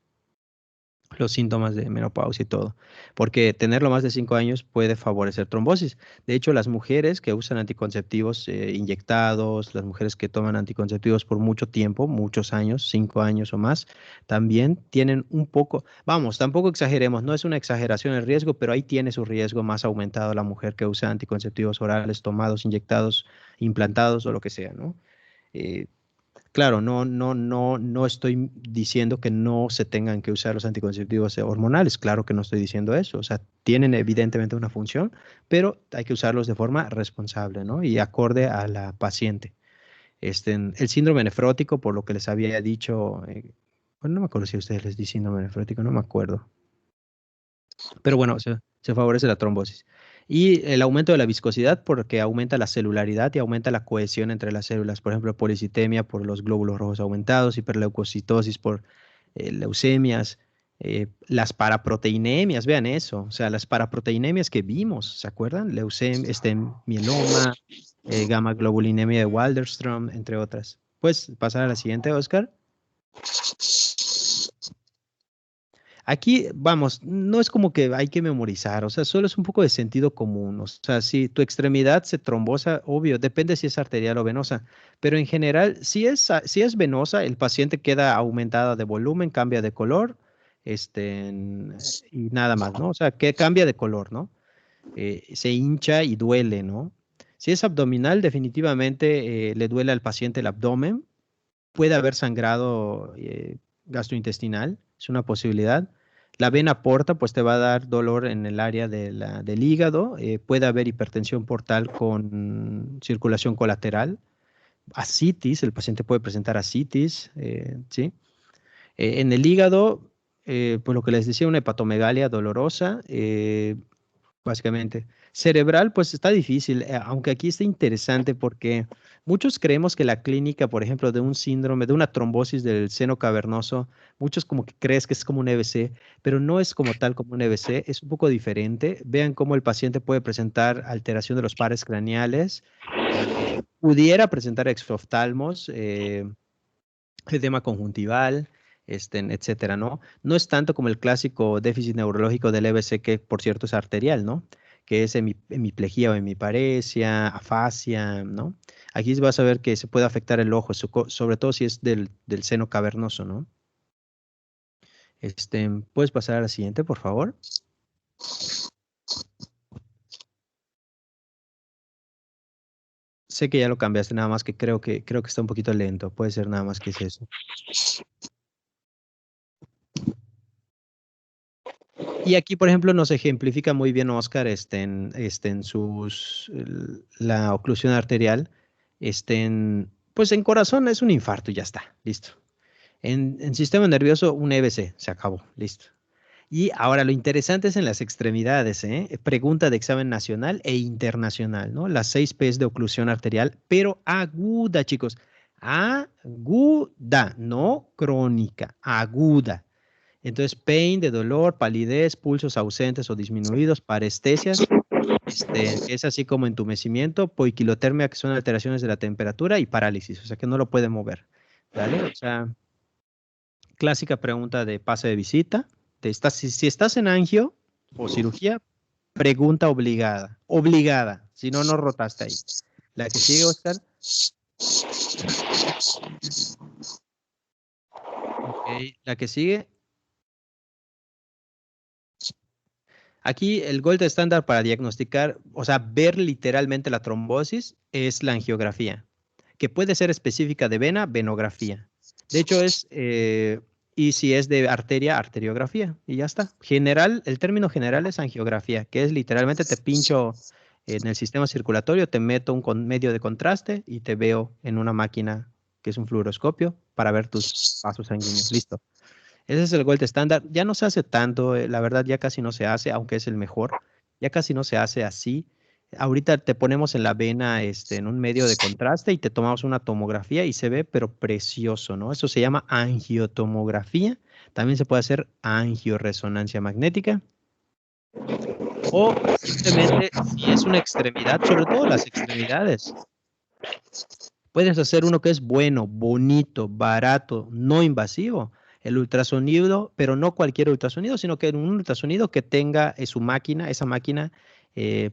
Los síntomas de menopausia y todo, porque tenerlo más de 5 años puede favorecer trombosis. De hecho, las mujeres que usan anticonceptivos inyectados, las mujeres que toman anticonceptivos por mucho tiempo, muchos años, 5 años o más, también tienen un poco, vamos, tampoco exageremos, no es una exageración el riesgo, pero ahí tiene su riesgo más aumentado la mujer que usa anticonceptivos orales, tomados, inyectados, implantados o lo que sea, ¿no? Eh, Claro, no estoy diciendo que no se tengan que usar los anticonceptivos hormonales, claro que no estoy diciendo eso, o sea, tienen evidentemente una función, pero hay que usarlos de forma responsable, ¿no? Y acorde a la paciente. El síndrome nefrótico, por lo que les había dicho, bueno, no me acuerdo si a ustedes les di síndrome nefrótico, no me acuerdo. Pero bueno, se favorece la trombosis. Y el aumento de la viscosidad porque aumenta la celularidad y aumenta la cohesión entre las células. Por ejemplo, policitemia por los glóbulos rojos aumentados, hiperleucocitosis por leucemias, las paraproteinemias, vean eso. O sea, las paraproteinemias que vimos, ¿se acuerdan? Mieloma, gamma globulinemia de Waldenström, entre otras. ¿Puedes pasar a la siguiente, Oscar? Aquí, vamos, no es como que hay que memorizar, o sea, solo es un poco de sentido común. O sea, si tu extremidad se trombosa, obvio, depende si es arterial o venosa, pero en general, si es venosa, el paciente queda aumentada de volumen, cambia de color, y nada más, ¿no? O sea, que cambia de color, ¿no? Se hincha y duele, ¿no? Si es abdominal, definitivamente le duele al paciente el abdomen, puede haber sangrado gastrointestinal, es una posibilidad. La vena porta, pues te va a dar dolor en el área del hígado. Puede haber hipertensión portal con circulación colateral. Ascitis, el paciente puede presentar ascitis, ¿sí? En el hígado, pues lo que les decía, una hepatomegalia dolorosa, básicamente. Cerebral, pues está difícil, aunque aquí está interesante porque muchos creemos que la clínica, por ejemplo, de un síndrome, de una trombosis del seno cavernoso, muchos como que crees que es como un EBC, pero no es como tal como un EBC, es un poco diferente. Vean cómo el paciente puede presentar alteración de los pares craneales, pudiera presentar exoftalmos, edema conjuntival, etcétera, ¿no? No es tanto como el clásico déficit neurológico del EBC, que por cierto es arterial, ¿no? Que es hemiplegia o hemiparesia, afasia, ¿no? Aquí vas a ver que se puede afectar el ojo, sobre todo si es del seno cavernoso, ¿no? ¿Puedes pasar a la siguiente, por favor? Sé que ya lo cambiaste, nada más que creo que está un poquito lento. Puede ser nada más que es eso. Y aquí, por ejemplo, nos ejemplifica muy bien Oscar la oclusión arterial. Pues en corazón es un infarto y ya está, listo. En sistema nervioso, un EBC, se acabó, listo. Y ahora lo interesante es en las extremidades, ¿eh? Pregunta de examen nacional e internacional, ¿no? Las 6 P's de oclusión arterial, pero aguda, chicos. Aguda, no crónica, aguda. Entonces, pain de dolor, palidez, pulsos ausentes o disminuidos, parestesias, que es así como entumecimiento, poiquilotermia, que son alteraciones de la temperatura, y parálisis, o sea que no lo puede mover. ¿Vale? O sea, clásica pregunta de pase de visita. Si estás en angio o cirugía, pregunta obligada. Obligada. Si no, no rotaste ahí. La que sigue, Oscar. Ok, la que sigue. Aquí el gold estándar para diagnosticar, o sea, ver literalmente la trombosis es la angiografía, que puede ser específica de vena, venografía. De hecho y si es de arteria, arteriografía, y ya está. General, el término general es angiografía, que es literalmente te pincho en el sistema circulatorio, te meto un medio de contraste y te veo en una máquina que es un fluoroscopio para ver tus vasos sanguíneos. Listo. Ese es el gold estándar. Ya no se hace tanto, la verdad ya casi no se hace, aunque es el mejor. Ya casi no se hace así. Ahorita te ponemos en la vena en un medio de contraste y te tomamos una tomografía y se ve, pero precioso, ¿no? Eso se llama angiotomografía. También se puede hacer angioresonancia magnética. O simplemente, si es una extremidad, sobre todo las extremidades, puedes hacer uno que es bueno, bonito, barato, no invasivo. El ultrasonido, pero no cualquier ultrasonido, sino que un ultrasonido que tenga su máquina, esa máquina, eh,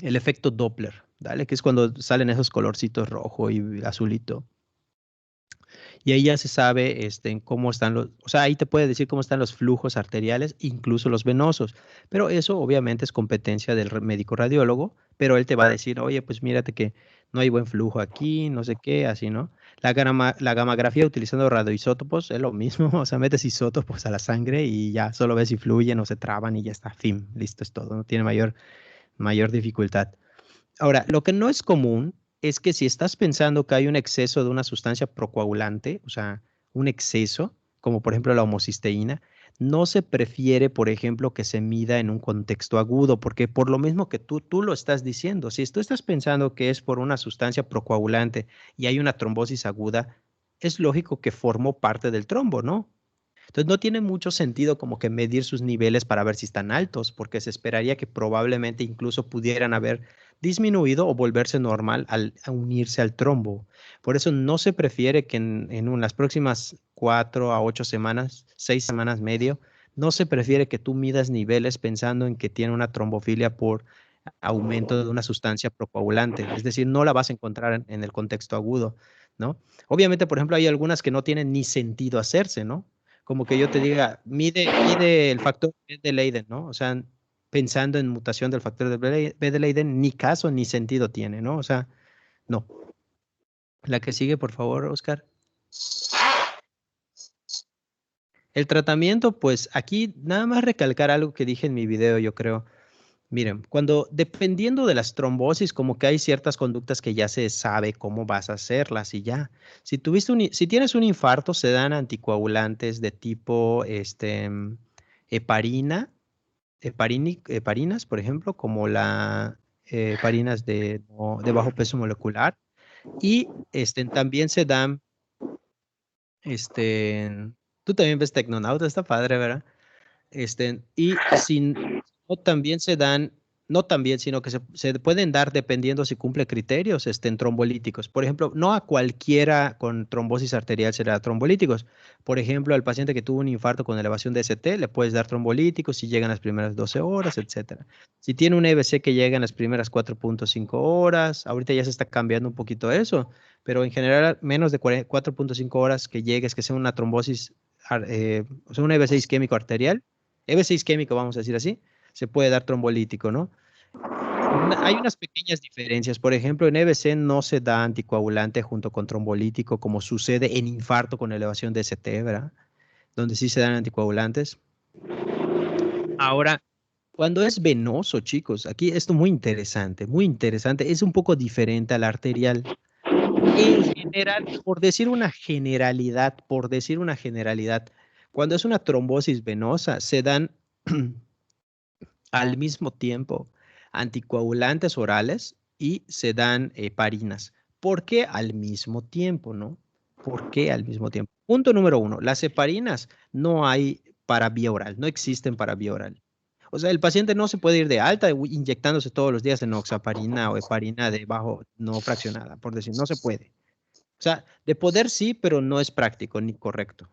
el efecto Doppler, ¿vale? Que es cuando salen esos colorcitos rojo y azulito. Y ahí ya se sabe cómo están o sea, ahí te puede decir cómo están los flujos arteriales, incluso los venosos. Pero eso obviamente es competencia del médico radiólogo, pero él te va a decir, oye, pues mírate que no hay buen flujo aquí, no sé qué, así, ¿no? La gamografía utilizando radioisótopos es lo mismo, o sea, metes isótopos a la sangre y ya solo ves si fluyen o se traban y ya está, fin, listo, es todo, no tiene mayor dificultad. Ahora, lo que no es común es que si estás pensando que hay un exceso de una sustancia procoagulante, o sea, un exceso, como por ejemplo la homocisteína, no se prefiere, por ejemplo, que se mida en un contexto agudo, porque por lo mismo que tú lo estás diciendo, si tú estás pensando que es por una sustancia procoagulante y hay una trombosis aguda, es lógico que formó parte del trombo, ¿no? Entonces no tiene mucho sentido como que medir sus niveles para ver si están altos, porque se esperaría que probablemente incluso pudieran haber disminuido o volverse normal al a unirse al trombo. Por eso no se prefiere que en las próximas 4 a 8 semanas, 6 semanas medio, no se prefiere que tú midas niveles pensando en que tiene una trombofilia por aumento de una sustancia procoagulante. Es decir, no la vas a encontrar en el contexto agudo, ¿no? Obviamente, por ejemplo, hay algunas que no tienen ni sentido hacerse, ¿no? Como que yo te diga, mide el factor B de Leiden, ¿no? O sea, pensando en mutación del factor de B de Leiden, ni caso ni sentido tiene, ¿no? O sea, no. La que sigue, por favor, Oscar. El tratamiento, pues aquí nada más recalcar algo que dije en mi video, yo creo. Miren, dependiendo de las trombosis, como que hay ciertas conductas que ya se sabe cómo vas a hacerlas y ya. Si tienes un infarto, se dan anticoagulantes de tipo heparina, heparinas, por ejemplo, como la heparinas de bajo peso molecular. Y también se dan, tú también ves Tecnonauta, está padre, ¿verdad? O también se dan, no también, sino que se pueden dar dependiendo si cumple criterios en trombolíticos. Por ejemplo, no a cualquiera con trombosis arterial se le da trombolíticos. Por ejemplo, al paciente que tuvo un infarto con elevación de ST, le puedes dar trombolíticos si llegan las primeras 12 horas, etcétera. Si tiene un EBC que llega en las primeras 4.5 horas, ahorita ya se está cambiando un poquito eso, pero en general menos de 4.5 horas que llegues, que sea una trombosis, o sea, un EBC isquémico arterial, EBC isquémico, vamos a decir así, se puede dar trombolítico, ¿no? Hay unas pequeñas diferencias. Por ejemplo, en EBC no se da anticoagulante junto con trombolítico, como sucede en infarto con elevación de ST, ¿verdad? Donde sí se dan anticoagulantes. Ahora, cuando es venoso, chicos, aquí esto muy interesante, es un poco diferente al arterial. En general, por decir una generalidad, cuando es una trombosis venosa, se dan al mismo tiempo anticoagulantes orales y se dan heparinas. ¿Por qué al mismo tiempo, no? ¿Por qué al mismo tiempo? Punto número 1, las heparinas no hay para vía oral, no existen para vía oral. O sea, el paciente no se puede ir de alta inyectándose todos los días enoxaparina o heparina de bajo no fraccionada, por decir, no se puede. O sea, de poder sí, pero no es práctico ni correcto,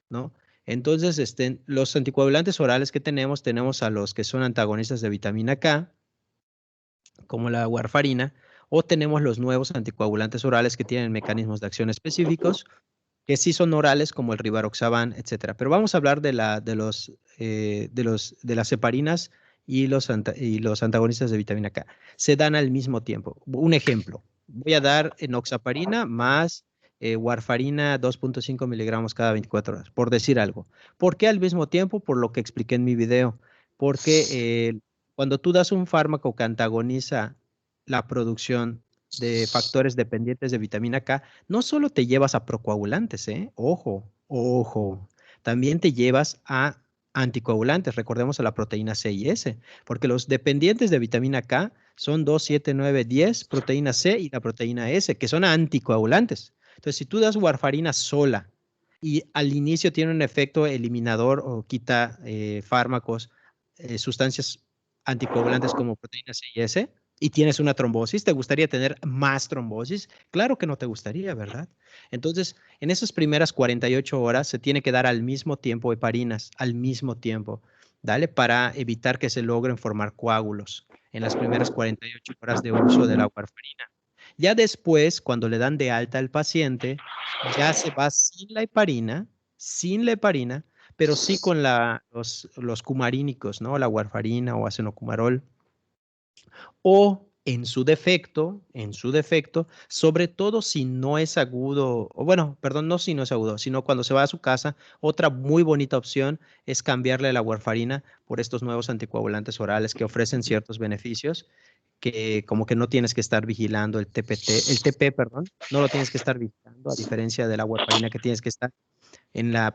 ¿no? Entonces, los anticoagulantes orales que tenemos a los que son antagonistas de vitamina K, como la warfarina, o tenemos los nuevos anticoagulantes orales que tienen mecanismos de acción específicos, que sí son orales, como el rivaroxaban, etcétera. Pero vamos a hablar de las heparinas y los antagonistas de vitamina K. Se dan al mismo tiempo. Un ejemplo, voy a dar enoxaparina más warfarina 2.5 miligramos cada 24 horas, por decir algo. ¿Por qué al mismo tiempo? Por lo que expliqué en mi video. Porque cuando tú das un fármaco que antagoniza la producción de factores dependientes de vitamina K, no solo te llevas a procoagulantes, ¿eh? Ojo, ojo. También te llevas a anticoagulantes. Recordemos a la proteína C y S, porque los dependientes de vitamina K son 2, 7, 9, 10, proteína C y la proteína S, que son anticoagulantes. Entonces, si tú das warfarina sola y al inicio tiene un efecto eliminador o quita fármacos, sustancias anticoagulantes como proteína C y S, y tienes una trombosis, ¿te gustaría tener más trombosis? Claro que no te gustaría, ¿verdad? Entonces, en esas primeras 48 horas se tiene que dar al mismo tiempo heparinas, al mismo tiempo, ¿dale? Para evitar que se logren formar coágulos en las primeras 48 horas de uso de la warfarina. Ya después, cuando le dan de alta al paciente, ya se va sin la heparina, pero sí con los cumarínicos, ¿no? La warfarina o acenocumarol, o en su defecto, sobre todo si no es agudo, o bueno, perdón, no si no es agudo, sino cuando se va a su casa, otra muy bonita opción es cambiarle la warfarina por estos nuevos anticoagulantes orales que ofrecen ciertos beneficios, que como que no tienes que estar vigilando el TP, perdón, no lo tienes que estar vigilando, a diferencia de la warfarina que tienes que estar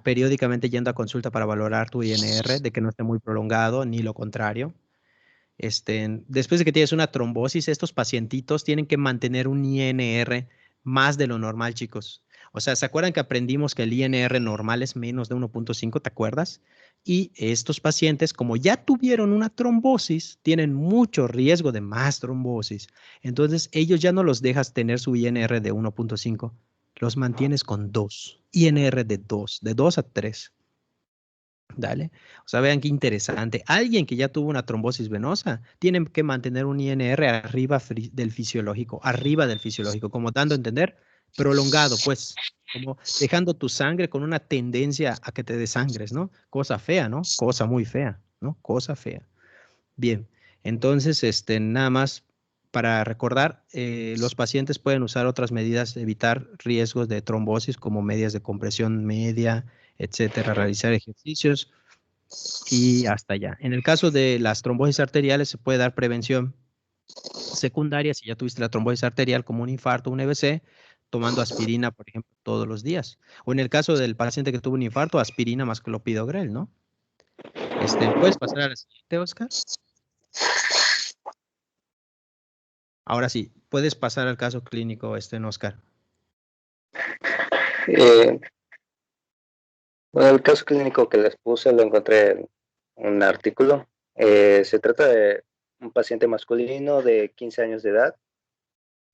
periódicamente yendo a consulta para valorar tu INR, de que no esté muy prolongado, ni lo contrario. Después de que tienes una trombosis, estos pacientitos tienen que mantener un INR más de lo normal, chicos. O sea, ¿se acuerdan que aprendimos que el INR normal es menos de 1.5? ¿Te acuerdas? Y estos pacientes, como ya tuvieron una trombosis, tienen mucho riesgo de más trombosis. Entonces, ellos ya no los dejas tener su INR de 1.5, los mantienes con 2, INR de 2 a 3. Dale. O sea, vean qué interesante. Alguien que ya tuvo una trombosis venosa tiene que mantener un INR arriba del fisiológico, como dando a entender, prolongado, pues, como dejando tu sangre con una tendencia a que te desangres, ¿no? Cosa fea, ¿no? Cosa muy fea, ¿no? Cosa fea. Bien, entonces, nada más para recordar, los pacientes pueden usar otras medidas de evitar riesgos de trombosis, como medias de compresión media, etcétera, realizar ejercicios y hasta allá. En el caso de las trombosis arteriales, se puede dar prevención secundaria si ya tuviste la trombosis arterial, como un infarto, un EBC, tomando aspirina, por ejemplo, todos los días. O en el caso del paciente que tuvo un infarto, aspirina más clopidogrel, ¿no? ¿Puedes pasar a la siguiente, Oscar? Ahora sí, puedes pasar al caso clínico, Oscar. Eh, bueno, el caso clínico que les puse lo encontré en un artículo. Se trata de un paciente masculino de 15 años de edad,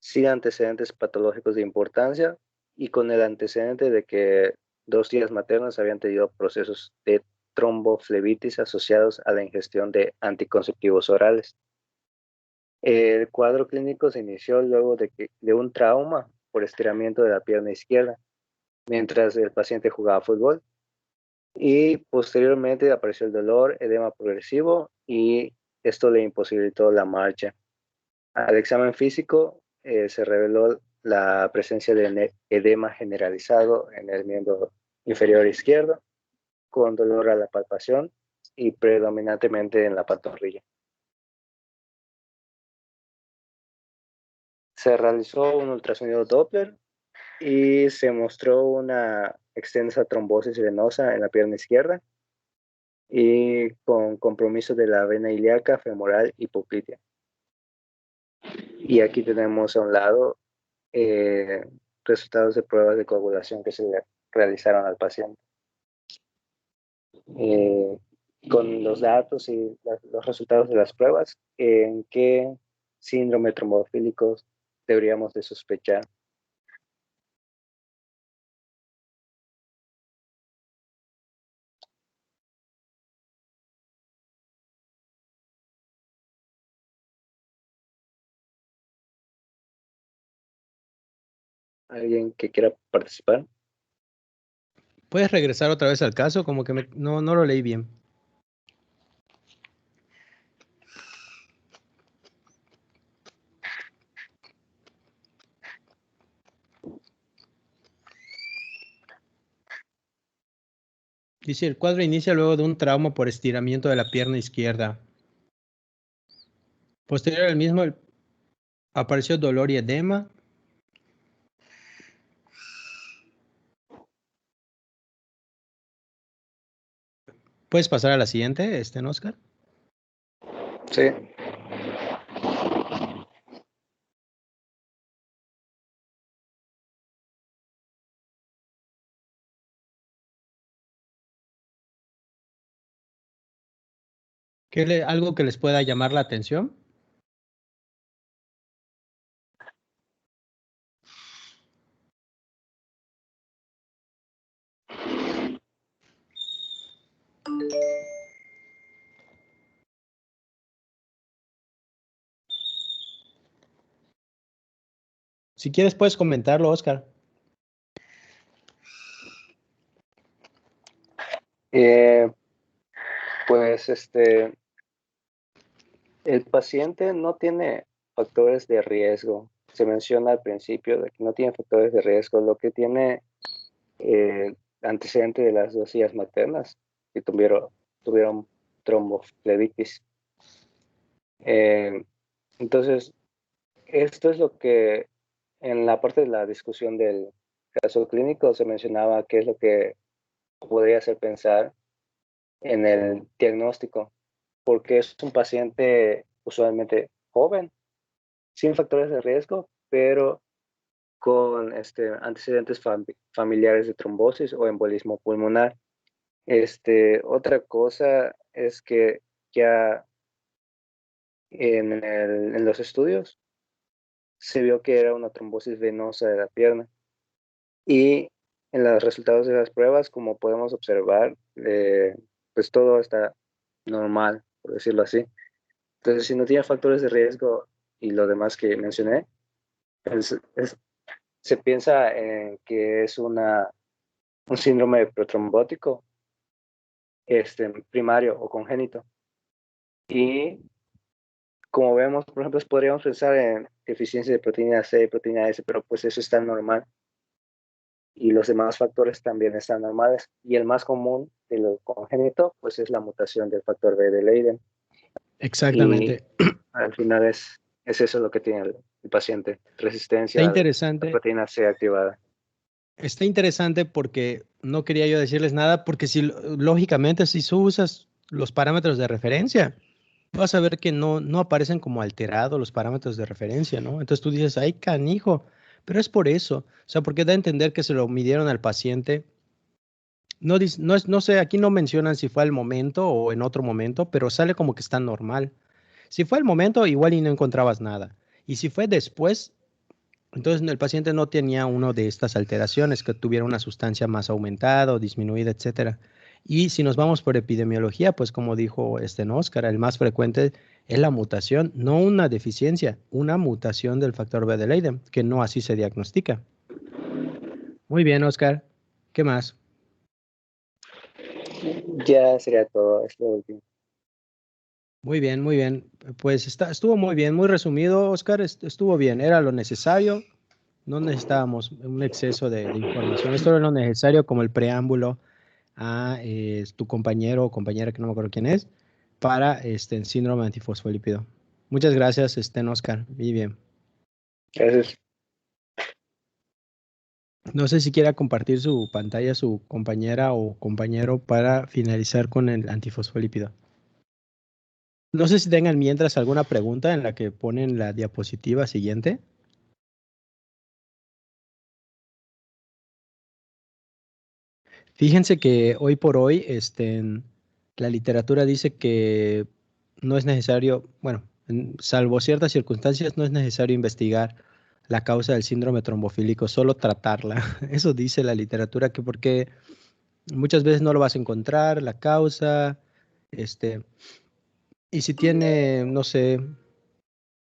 sin antecedentes patológicos de importancia y con el antecedente de que 2 tías maternas habían tenido procesos de tromboflebitis asociados a la ingestión de anticonceptivos orales. El cuadro clínico se inició luego de un trauma por estiramiento de la pierna izquierda mientras el paciente jugaba fútbol, y posteriormente apareció el dolor, edema progresivo, y esto le imposibilitó la marcha. Al examen físico se reveló la presencia de edema generalizado en el miembro inferior izquierdo, con dolor a la palpación y predominantemente en la pantorrilla. Se realizó un ultrasonido Doppler y se mostró una extensa trombosis venosa en la pierna izquierda y con compromiso de la vena ilíaca, femoral y poplitea. Y aquí tenemos a un lado resultados de pruebas de coagulación que se le realizaron al paciente. Con los datos y los resultados de las pruebas, ¿en qué síndrome trombofílico deberíamos de sospechar? ¿Alguien que quiera participar? ¿Puedes regresar otra vez al caso? Como que no lo leí bien. Dice, el cuadro inicia luego de un trauma por estiramiento de la pierna izquierda. Posterior al mismo apareció dolor y edema. ¿Puedes pasar a la siguiente, Oscar? Sí. ¿Algo que les pueda llamar la atención? Si quieres, puedes comentarlo, Oscar. Pues el paciente no tiene factores de riesgo. Se menciona al principio de que no tiene factores de riesgo. Lo que tiene antecedente de las dosillas maternas que tuvieron tromboflebitis. Entonces, esto es lo que en la parte de la discusión del caso clínico se mencionaba qué es lo que podría hacer pensar en el diagnóstico, porque es un paciente usualmente joven, sin factores de riesgo, pero con antecedentes familiares de trombosis o embolismo pulmonar. Otra cosa es que ya en los estudios se vio que era una trombosis venosa de la pierna y en los resultados de las pruebas, como podemos observar, pues todo está normal, por decirlo así. Entonces, si no tiene factores de riesgo y lo demás que mencioné, se piensa en que es un síndrome protrombótico primario o congénito. Y como vemos, por ejemplo, podríamos pensar en deficiencia de proteína C y proteína S, pero pues eso está normal. Y los demás factores también están normales. Y el más común de lo congénito, pues es la mutación del factor B de Leiden. Exactamente. Y al final es eso lo que tiene el paciente, Está resistencia a la interesante. proteína C activada. Está interesante porque no quería yo decirles nada, porque si lógicamente si tú usas los parámetros de referencia, vas a ver que no aparecen como alterados los parámetros de referencia, ¿no? Entonces tú dices, ay, canijo, pero es por eso, o sea, porque da a entender que se lo midieron al paciente. No sé, aquí no mencionan si fue al momento o en otro momento, pero sale como que está normal. Si fue al momento, igual y no encontrabas nada. Y si fue después, entonces el paciente no tenía una de estas alteraciones, que tuviera una sustancia más aumentada o disminuida, etcétera. Y si nos vamos por epidemiología, pues como dijo Óscar, el más frecuente es la mutación, no una deficiencia, una mutación del factor B de Leiden, que no así se diagnostica. Muy bien, Óscar. ¿Qué más? Ya sería todo, es lo último. Muy bien, muy bien. Pues estuvo muy bien, muy resumido, Óscar. Estuvo bien, era lo necesario. No necesitábamos un exceso de información. Esto era lo necesario como el preámbulo a tu compañero o compañera, que no me acuerdo quién es, para el síndrome antifosfolípido. Muchas gracias, Óscar. Muy bien. Gracias. No sé si quiera compartir su pantalla su compañera o compañero para finalizar con el antifosfolípido. No sé si tengan mientras alguna pregunta en la que ponen la diapositiva siguiente. Fíjense que hoy por hoy, la literatura dice que no es necesario, bueno, salvo ciertas circunstancias, no es necesario investigar la causa del síndrome trombofílico, solo tratarla. Eso dice la literatura, que porque muchas veces no lo vas a encontrar, la causa, este, y si tiene, no sé,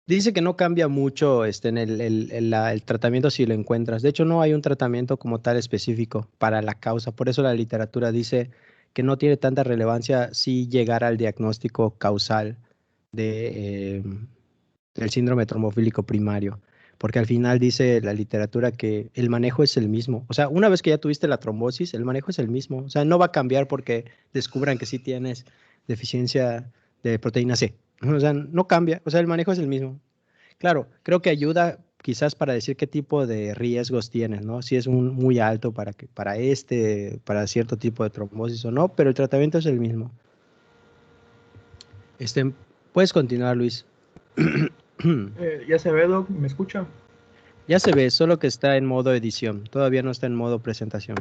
dice que no cambia mucho en el tratamiento si lo encuentras. De hecho, no hay un tratamiento como tal específico para la causa. Por eso la literatura dice que no tiene tanta relevancia si llegar al diagnóstico causal de, del síndrome trombofílico primario. Porque al final dice la literatura que el manejo es el mismo. O sea, una vez que ya tuviste la trombosis, el manejo es el mismo. O sea, no va a cambiar porque descubran que sí tienes deficiencia de proteína C. O sea, no cambia. O sea, el manejo es el mismo. Claro, creo que ayuda quizás para decir qué tipo de riesgos tienes, ¿no? Si es muy alto para cierto tipo de trombosis o no, pero el tratamiento es el mismo. Este, puedes continuar, Luis. Ya se ve, Doc, ¿me escucha? Ya se ve, solo que está en modo edición, todavía no está en modo presentación.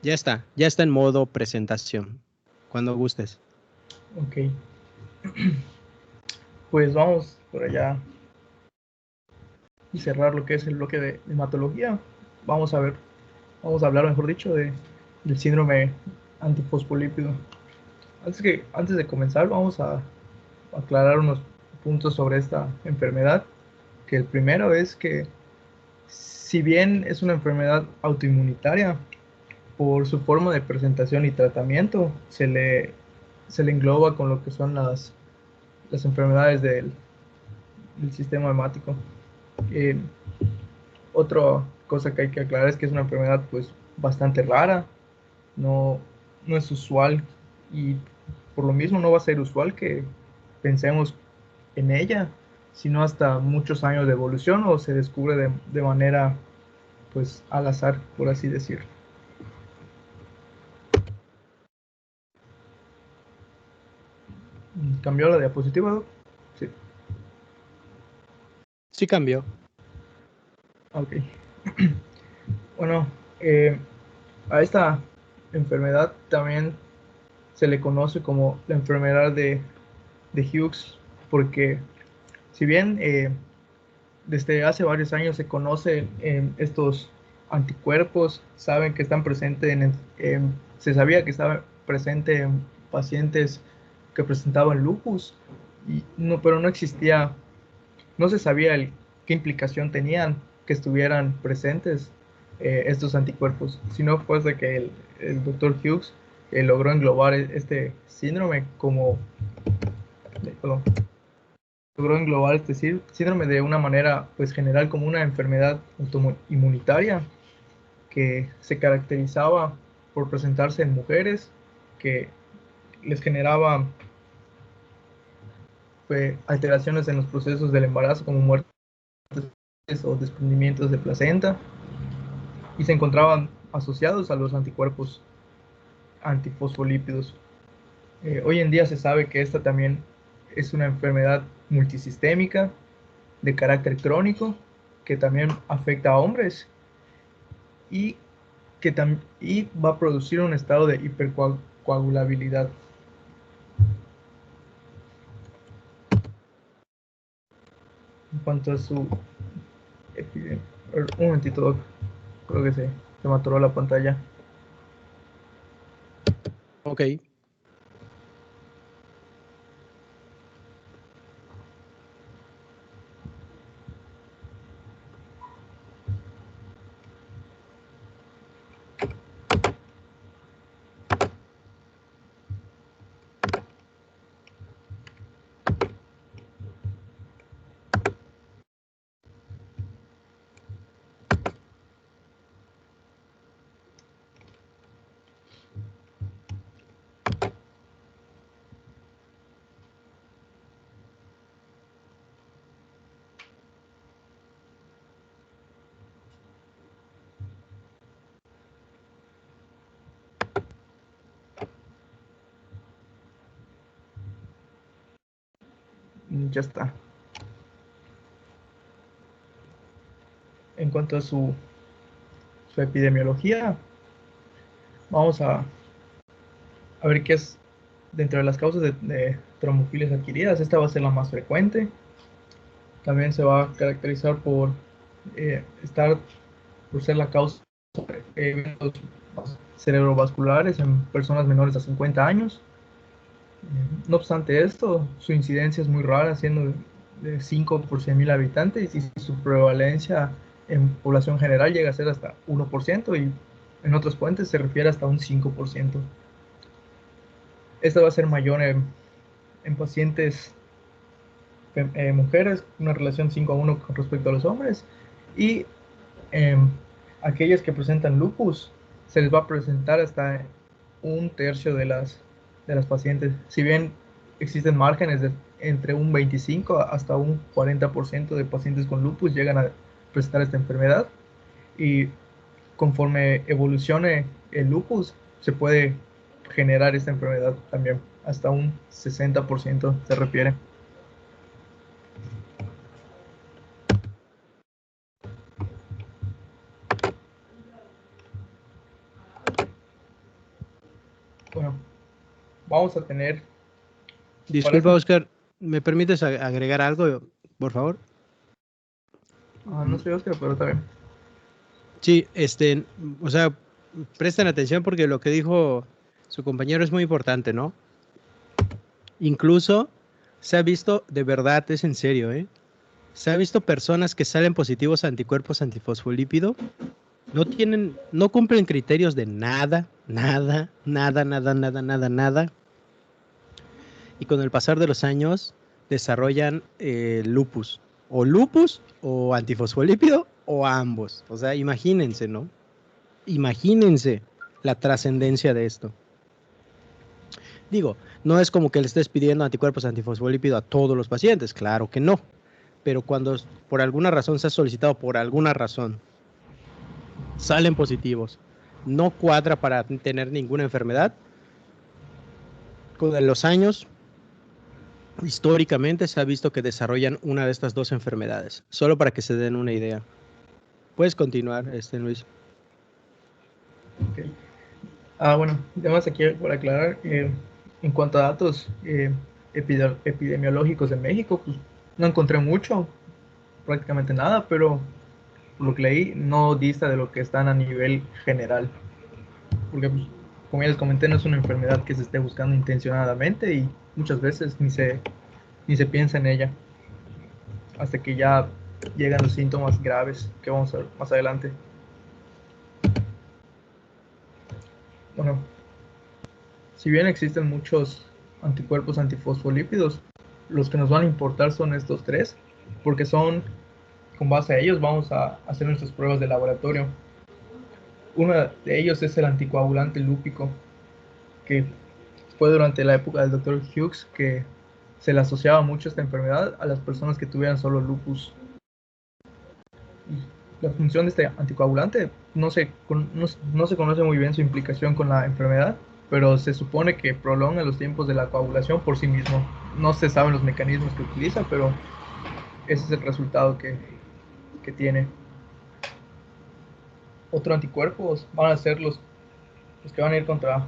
Ya está en modo presentación, cuando gustes. Ok. Pues vamos por allá y cerrar lo que es el bloque de hematología. Vamos a ver, vamos a hablar, mejor dicho, del síndrome antifosfolípido. Antes de comenzar, vamos a aclarar unos puntos sobre esta enfermedad. Que el primero es que, si bien es una enfermedad autoinmunitaria, por su forma de presentación y tratamiento, se le engloba con lo que son las enfermedades del sistema hemático. Eh, Otra cosa que hay que aclarar es que es una enfermedad pues bastante rara, no, no es usual, y por lo mismo no va a ser usual que pensemos en ella, sino hasta muchos años de evolución, o se descubre de manera pues al azar, por así decirlo. ¿Cambió la diapositiva, Doc? Sí, Sí cambió. ok. Bueno, a esta enfermedad también se le conoce como la enfermedad de Hughes, porque si bien desde hace varios años se conocen estos anticuerpos, saben que están presentes se sabía que estaba presente en pacientes que presentaban lupus, pero no existía, no se sabía qué implicación tenían que estuvieran presentes estos anticuerpos, sino fue de que el doctor Hughes logró englobar este síndrome como, perdón, logró englobar este síndrome de una manera pues general como una enfermedad autoinmunitaria que se caracterizaba por presentarse en mujeres, que les generaba alteraciones en los procesos del embarazo, como muertes o desprendimientos de placenta, y se encontraban asociados a los anticuerpos antifosfolípidos. Hoy en día se sabe que esta también es una enfermedad multisistémica de carácter crónico, que también afecta a hombres, y y va a producir un estado de hipercoagulabilidad. En cuanto a su epidemia, un momentito, Doc. Creo que se me atoró la pantalla. Ok. Ya está. en cuanto a su epidemiología, vamos a ver qué es dentro de las causas de trombofilias adquiridas. Esta va a ser la más frecuente. También se va a caracterizar por ser la causa de eventos cerebrovasculares en personas menores a 50 años. No obstante esto, su incidencia es muy rara, siendo de 5 por 100.000 habitantes, y su prevalencia en población general llega a ser hasta 1%, y en otras fuentes se refiere hasta un 5%. Esta va a ser mayor en pacientes mujeres, una relación 5-1 con respecto a los hombres, y aquellas que presentan lupus se les va a presentar hasta un tercio de las pacientes. Si bien existen márgenes de entre un 25 hasta un 40% de pacientes con lupus llegan a presentar esta enfermedad, y conforme evolucione el lupus se puede generar esta enfermedad también, hasta un 60% se refiere. Bueno, vamos a tener... Disculpa, Oscar, ¿me permites agregar algo, por favor? No soy Oscar, pero está bien. Sí, o sea, presten atención porque lo que dijo su compañero es muy importante, ¿no? Incluso se ha visto, de verdad, es en serio, se ha visto personas que salen positivos a anticuerpos antifosfolípido, no cumplen criterios de nada, y con el pasar de los años desarrollan lupus o antifosfolípido o ambos. O sea, imagínense, ¿no? Imagínense la trascendencia de esto. Digo, no es como que le estés pidiendo anticuerpos antifosfolípido a todos los pacientes, claro que no. Pero cuando por alguna razón se ha solicitado, por alguna razón, salen positivos, no cuadra para tener ninguna enfermedad, con los años, históricamente se ha visto que desarrollan una de estas dos enfermedades, solo para que se den una idea. Puedes continuar, Luis. Okay. Bueno, además aquí por aclarar, en cuanto a datos epidemiológicos en México, pues no encontré mucho, prácticamente nada, pero por lo que leí no dista de lo que están a nivel general, porque pues, como ya les comenté, no es una enfermedad que se esté buscando intencionadamente, y muchas veces ni se piensa en ella hasta que ya llegan los síntomas graves que vamos a ver más adelante. Bueno, si bien existen muchos anticuerpos antifosfolípidos, los que nos van a importar son estos tres, porque son, con base a ellos, vamos a hacer nuestras pruebas de laboratorio. Uno de ellos es el anticoagulante lúpico, que fue durante la época del Dr. Hughes que se le asociaba mucho esta enfermedad a las personas que tuvieran solo lupus. La función de este anticoagulante no se conoce muy bien su implicación con la enfermedad, pero se supone que prolonga los tiempos de la coagulación por sí mismo. No se saben los mecanismos que utiliza, pero ese es el resultado que tiene. Otros anticuerpos van a ser los que van a ir contra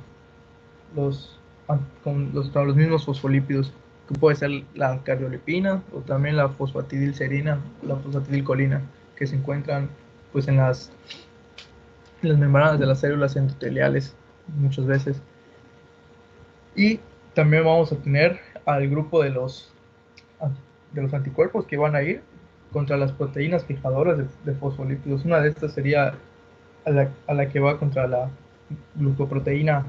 los mismos fosfolípidos, que puede ser la cardiolipina o también la fosfatidilcerina, la fosfatidilcolina, que se encuentran pues en las membranas de las células endoteliales muchas veces. Y también vamos a tener al grupo de los anticuerpos que van a ir contra las proteínas fijadoras de fosfolípidos. Una de estas sería a la que va contra la glucoproteína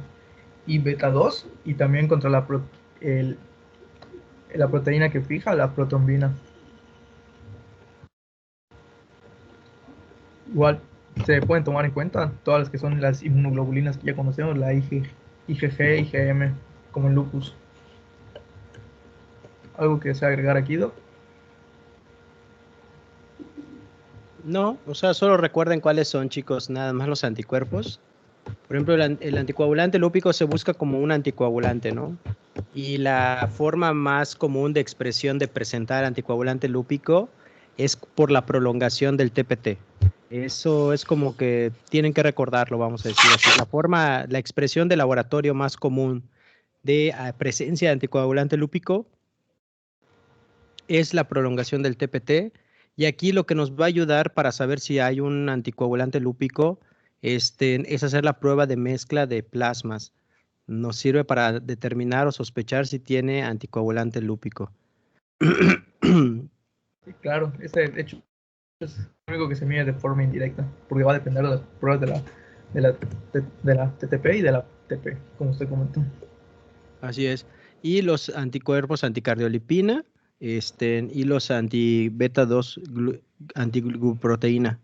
y beta 2, y también contra la proteína que fija la protrombina. Igual se pueden tomar en cuenta todas las que son las inmunoglobulinas que ya conocemos, la IgG, IgM, como en lupus. ¿Algo que desea agregar aquí, Doc? No, o sea, solo recuerden cuáles son, chicos, nada más los anticuerpos. Por ejemplo, el anticoagulante lúpico se busca como un anticoagulante, ¿no? Y la forma más común de expresión de presentar anticoagulante lúpico es por la prolongación del TPT. Eso es como que tienen que recordarlo, vamos a decir así. La expresión de laboratorio más común de presencia de anticoagulante lúpico es la prolongación del TPT. Y aquí lo que nos va a ayudar para saber si hay un anticoagulante lúpico es hacer la prueba de mezcla de plasmas. Nos sirve para determinar o sospechar si tiene anticoagulante lúpico. Sí, claro, ese de hecho es lo único que se mide de forma indirecta, porque va a depender de las pruebas de la TTP y de la TP, como usted comentó. Así es. Y los anticuerpos anticardiolipina, y los anti-beta 2, antiglucoproteína,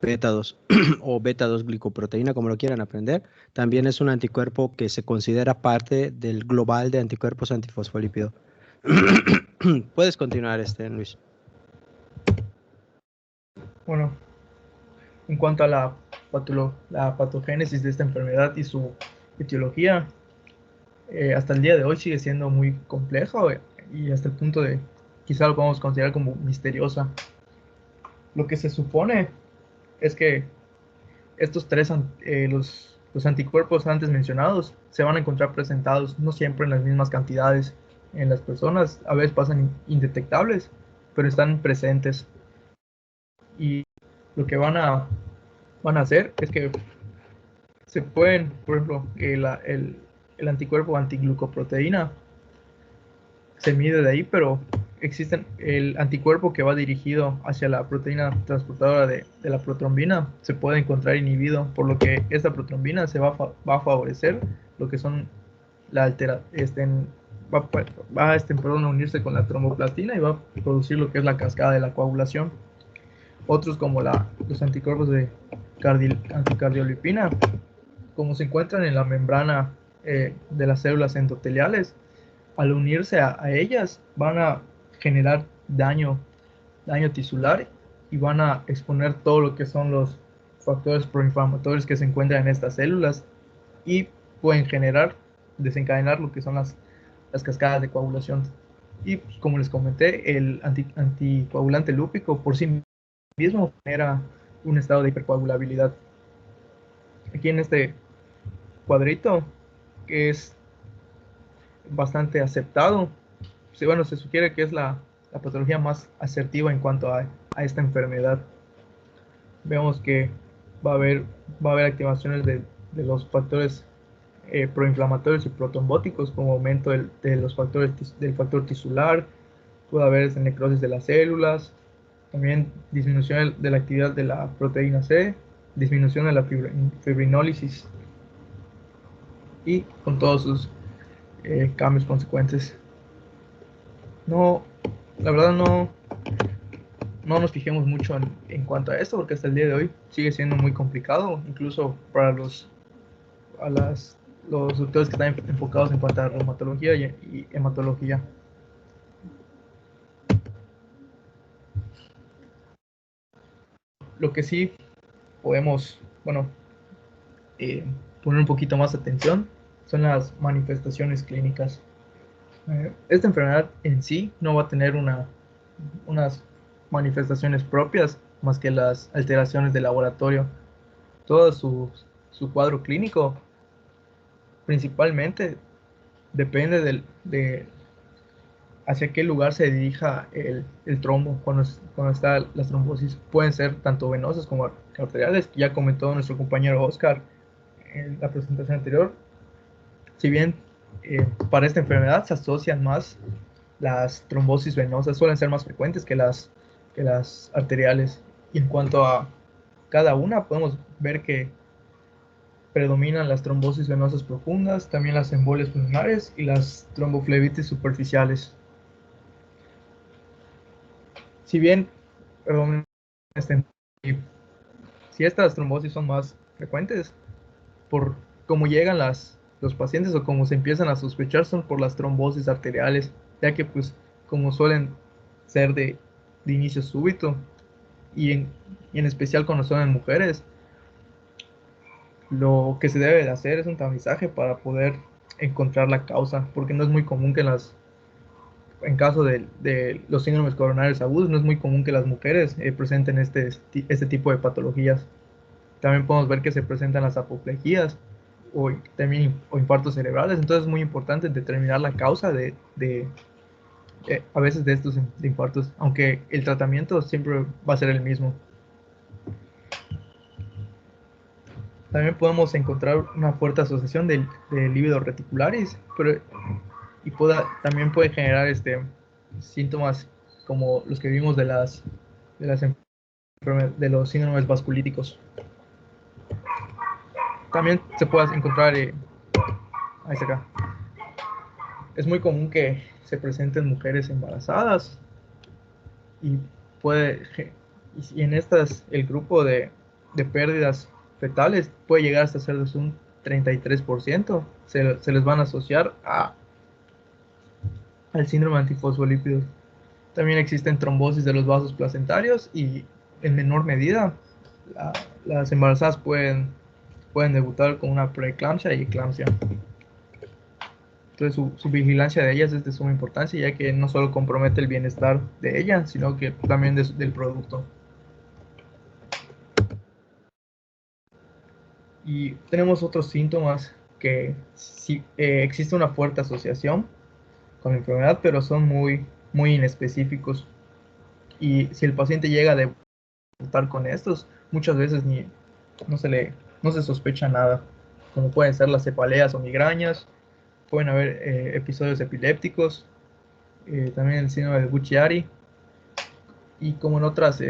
beta 2 o beta 2 glicoproteína, como lo quieran aprender, también es un anticuerpo que se considera parte del global de anticuerpos antifosfolípido. Puedes continuar, Luis. Bueno, en cuanto a la patogénesis de esta enfermedad y su etiología, hasta el día de hoy sigue siendo muy compleja y hasta el punto de quizá lo podemos considerar como misteriosa. Lo que se supone es que estos los anticuerpos antes mencionados se van a encontrar presentados no siempre en las mismas cantidades en las personas, a veces pasan indetectables, pero están presentes. Y lo que van a hacer es que se pueden, por ejemplo, el anticuerpo antiglucoproteína se mide de ahí, pero existen el anticuerpo que va dirigido hacia la proteína transportadora de la protrombina, se puede encontrar inhibido, por lo que esta protrombina se va a favorecer lo que son la altera, a unirse con la tromboplastina y va a producir lo que es la cascada de la coagulación. Otros como los anticuerpos de anticardiolipina, como se encuentran en la membrana de las células endoteliales, al unirse a ellas van a generar daño tisular y van a exponer todo lo que son los factores proinflamatorios que se encuentran en estas células y pueden desencadenar lo que son las cascadas de coagulación. Y pues, como les comenté, el anticoagulante lúpico por sí mismo genera un estado de hipercoagulabilidad. Aquí en este cuadrito, que es bastante aceptado, bueno, se sugiere que es la patología más asertiva en cuanto a esta enfermedad. Vemos que va a haber, activaciones de los factores proinflamatorios y protrombóticos, como aumento de los del factor tisular, puede haber necrosis de las células, también disminución de la actividad de la proteína C, disminución de la fibrinólisis y con todos sus cambios consecuentes. No, la verdad no nos fijemos mucho en cuanto a esto, porque hasta el día de hoy sigue siendo muy complicado, incluso para los doctores que están enfocados en cuanto a reumatología y hematología. Lo que sí podemos, bueno, poner un poquito más atención son las manifestaciones clínicas. Esta enfermedad en sí no va a tener unas manifestaciones propias más que las alteraciones de laboratorio. Todo su cuadro clínico principalmente depende de hacia qué lugar se dirija el trombo cuando está las trombosis. Pueden ser tanto venosas como arteriales, que ya comentó nuestro compañero Oscar en la presentación anterior. Si bien para esta enfermedad se asocian más las trombosis venosas, suelen ser más frecuentes que las arteriales. Y en cuanto a cada una, podemos ver que predominan las trombosis venosas profundas, también las embolias pulmonares y las tromboflebitis superficiales. Si bien, perdón, si estas trombosis son más frecuentes, por cómo llegan los pacientes o cómo se empiezan a sospechar son por las trombosis arteriales, ya que pues como suelen ser de inicio súbito y en especial cuando son en mujeres, lo que se debe de hacer es un tamizaje para poder encontrar la causa, porque no es muy común que en caso de los síndromes coronarios agudos, no es muy común que las mujeres presenten este tipo de patologías. También podemos ver que se presentan las apoplejías o infartos cerebrales. Entonces es muy importante determinar la causa a veces de estos infartos, aunque el tratamiento siempre va a ser el mismo. También podemos encontrar una fuerte asociación del líbido reticularis, también puede generar síntomas como los que vimos de los síndromes vasculíticos. También se puede encontrar, ahí está acá. Es muy común que se presenten mujeres embarazadas y en estas el grupo de pérdidas fetales puede llegar hasta ser de un 33%. Se les van a asociar al síndrome antifosfolípidos. También existen trombosis de los vasos placentarios y en menor medida las embarazadas pueden debutar con una preeclampsia y eclampsia. Entonces su vigilancia de ellas es de suma importancia, ya que no solo compromete el bienestar de ellas, sino que también del producto. Y tenemos otros síntomas que sí, existe una fuerte asociación con la enfermedad, pero son muy, muy inespecíficos. Y si el paciente llega a debutar con estos, muchas veces no se sospecha nada, como pueden ser las cefaleas o migrañas, pueden haber episodios epilépticos, también el síndrome de Buchiari, y como en otras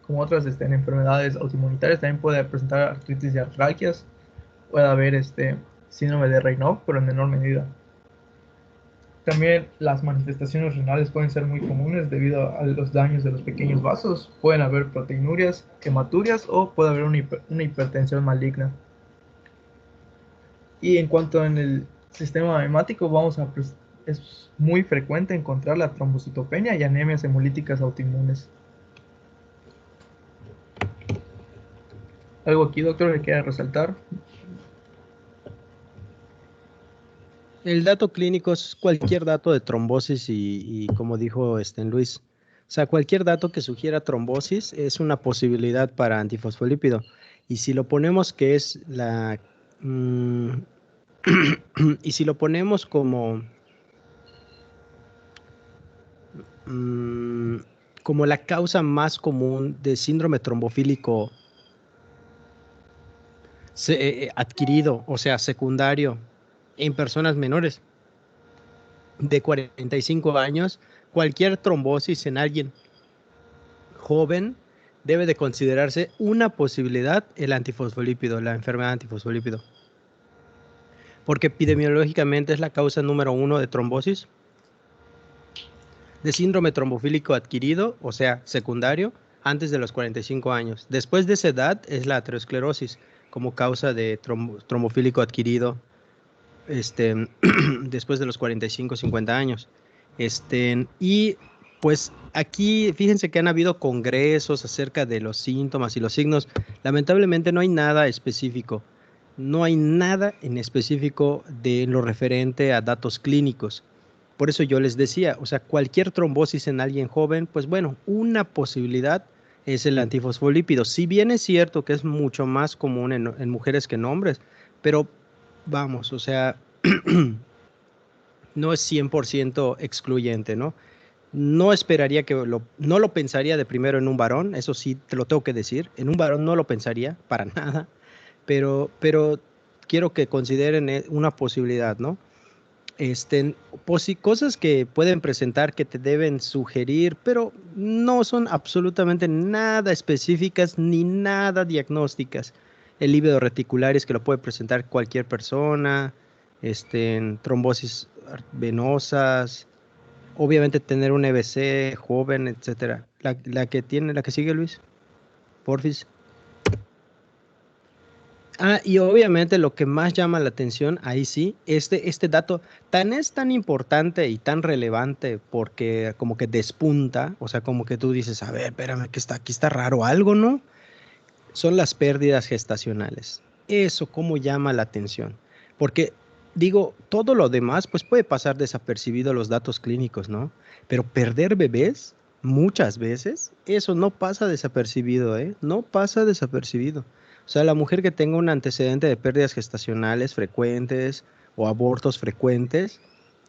enfermedades autoinmunitarias también puede presentar artritis y artralgias, puede haber síndrome de Raynaud, pero en menor medida. También las manifestaciones renales pueden ser muy comunes debido a los daños de los pequeños vasos. Pueden haber proteinurias, hematurias o puede haber una hipertensión maligna. Y en cuanto en el sistema hemático, es muy frecuente encontrar la trombocitopenia y anemias hemolíticas autoinmunes. ¿Algo aquí, doctor, que quiera resaltar? El dato clínico es cualquier dato de trombosis y como dijo Luis, o sea, cualquier dato que sugiera trombosis es una posibilidad para antifosfolípido. Y si lo ponemos que es y si lo ponemos como la causa más común de síndrome trombofílico adquirido, o sea, secundario, en personas menores de 45 años, cualquier trombosis en alguien joven debe de considerarse una posibilidad el antifosfolípido, la enfermedad antifosfolípido. Porque epidemiológicamente es la causa número 1 de trombosis, de síndrome trombofílico adquirido, o sea, secundario, antes de los 45 años. Después de esa edad es la aterosclerosis como causa de trombofílico adquirido después de los 45, 50 años. Y pues aquí fíjense que han habido congresos acerca de los síntomas y los signos. Lamentablemente no hay nada específico. No hay nada en específico de lo referente a datos clínicos. Por eso yo les decía, o sea, cualquier trombosis en alguien joven, pues bueno, una posibilidad es el antifosfolípido. Si bien es cierto que es mucho más común en mujeres que en hombres, pero vamos, o sea, no es 100% excluyente, ¿no? No esperaría no lo pensaría de primero en un varón, eso sí te lo tengo que decir, en un varón no lo pensaría para nada, pero quiero que consideren una posibilidad, ¿no? Cosas que pueden presentar que te deben sugerir, pero no son absolutamente nada específicas ni nada diagnósticas. El líbido reticularis que lo puede presentar cualquier persona, trombosis venosas, obviamente tener un EBC joven, etcétera. La que sigue, Luis, porfis. Y obviamente lo que más llama la atención, ahí sí, este dato es tan importante y tan relevante porque como que despunta, o sea, como que tú dices, a ver, espérame, que aquí está raro algo, ¿no? Son las pérdidas gestacionales. Eso cómo llama la atención. Porque digo, todo lo demás, pues puede pasar desapercibido los datos clínicos, ¿no? Pero perder bebés, muchas veces, eso no pasa desapercibido, ¿eh? No pasa desapercibido. O sea, la mujer que tenga un antecedente de pérdidas gestacionales frecuentes o abortos frecuentes,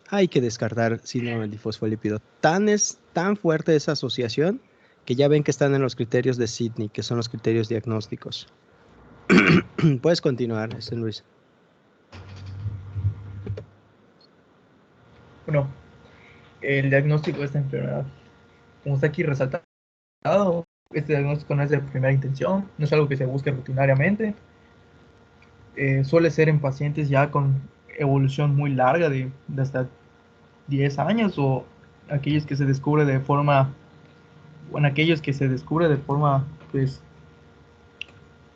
hay que descartar síndrome del difosfolípido. Tan fuerte esa asociación que ya ven que están en los criterios de Sydney, que son los criterios diagnósticos. Puedes continuar, Luis. Bueno, el diagnóstico de esta enfermedad, como está aquí resaltado, este diagnóstico no es de primera intención, no es algo que se busque rutinariamente. Suele ser en pacientes ya con evolución muy larga de hasta 10 años o aquellos que se descubre de forma, bueno, aquellos que se descubre de forma, pues,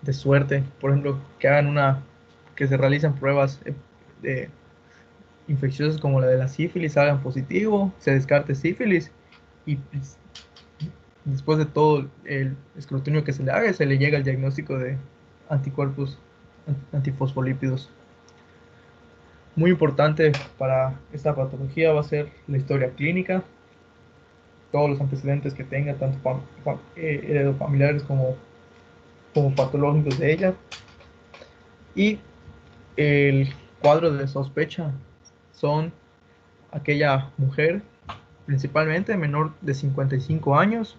de suerte, por ejemplo, que se realizan pruebas de infecciosas como la de la sífilis, salgan positivo, se descarte sífilis y pues, después de todo el escrutinio que se le haga, se le llega el diagnóstico de anticuerpos antifosfolípidos. Muy importante para esta patología va a ser la historia clínica, todos los antecedentes que tenga, tanto heredofamiliares como patológicos de ella. Y el cuadro de sospecha son aquella mujer, principalmente menor de 55 años,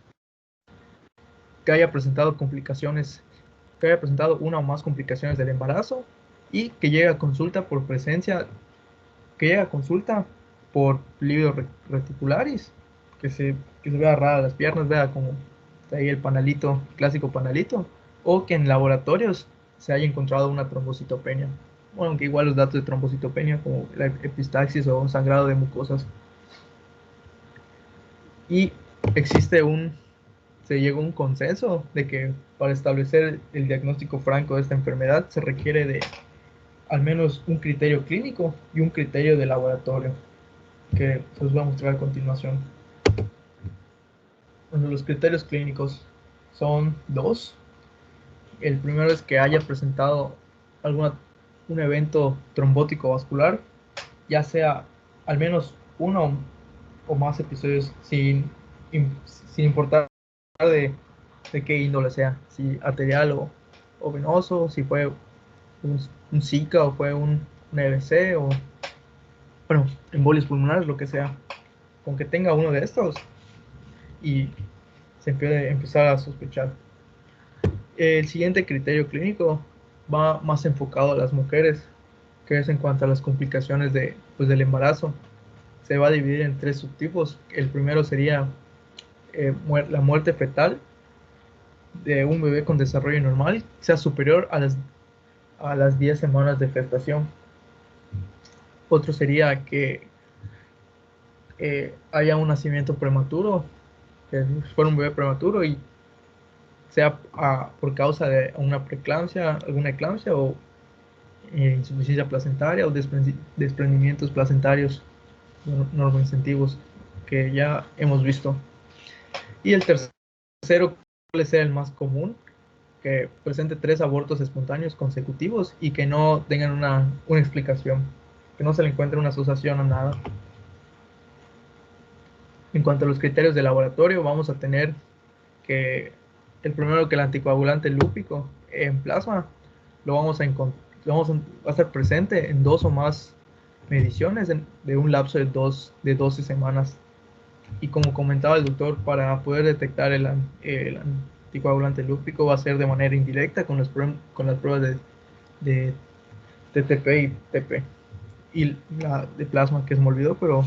que haya presentado complicaciones, que haya presentado una o más complicaciones del embarazo y que llegue a consulta por presencia, que llegue a consulta por lívido reticularis, que se vea rara las piernas, vea como está ahí el panalito, clásico panalito, o que en laboratorios se haya encontrado una trombocitopenia. Bueno, aunque igual los datos de trombocitopenia, como la epistaxis o sangrado de mucosas. Y existe se llegó a un consenso de que para establecer el diagnóstico franco de esta enfermedad se requiere de al menos un criterio clínico y un criterio de laboratorio, que se los voy a mostrar a continuación. Bueno, los criterios clínicos son dos. El primero es que haya presentado un evento trombótico vascular, ya sea al menos uno o más episodios, sin importar de qué índole sea, si arterial o venoso, si fue un Zika o fue un EBC o, bueno, embolias pulmonares, lo que sea. Con que tenga uno de estos y se puede empezar a sospechar. El siguiente criterio clínico va más enfocado a las mujeres, que es en cuanto a las complicaciones del embarazo. Se va a dividir en tres subtipos. El primero sería la muerte fetal de un bebé con desarrollo normal, sea superior a las 10 semanas de gestación. Otro sería que haya un nacimiento prematuro, que fuera un bebé prematuro y sea por causa de una preeclampsia, alguna eclampsia o insuficiencia placentaria o desprendimientos placentarios normoincentivos que ya hemos visto. Y el tercero suele ser el más común, que presente 3 abortos espontáneos consecutivos y que no tengan una explicación, que no se le encuentre una asociación a nada. En cuanto a los criterios de laboratorio, vamos a tener que el primero, que el anticoagulante lúpico en plasma lo vamos a encontrar, va a estar presente en 2 o más mediciones de un lapso de 12 semanas. Y como comentaba el doctor, para poder detectar el anticoagulante lúpico va a ser de manera indirecta con las pruebas de TTP y TP. Y la de plasma, que se me olvidó, pero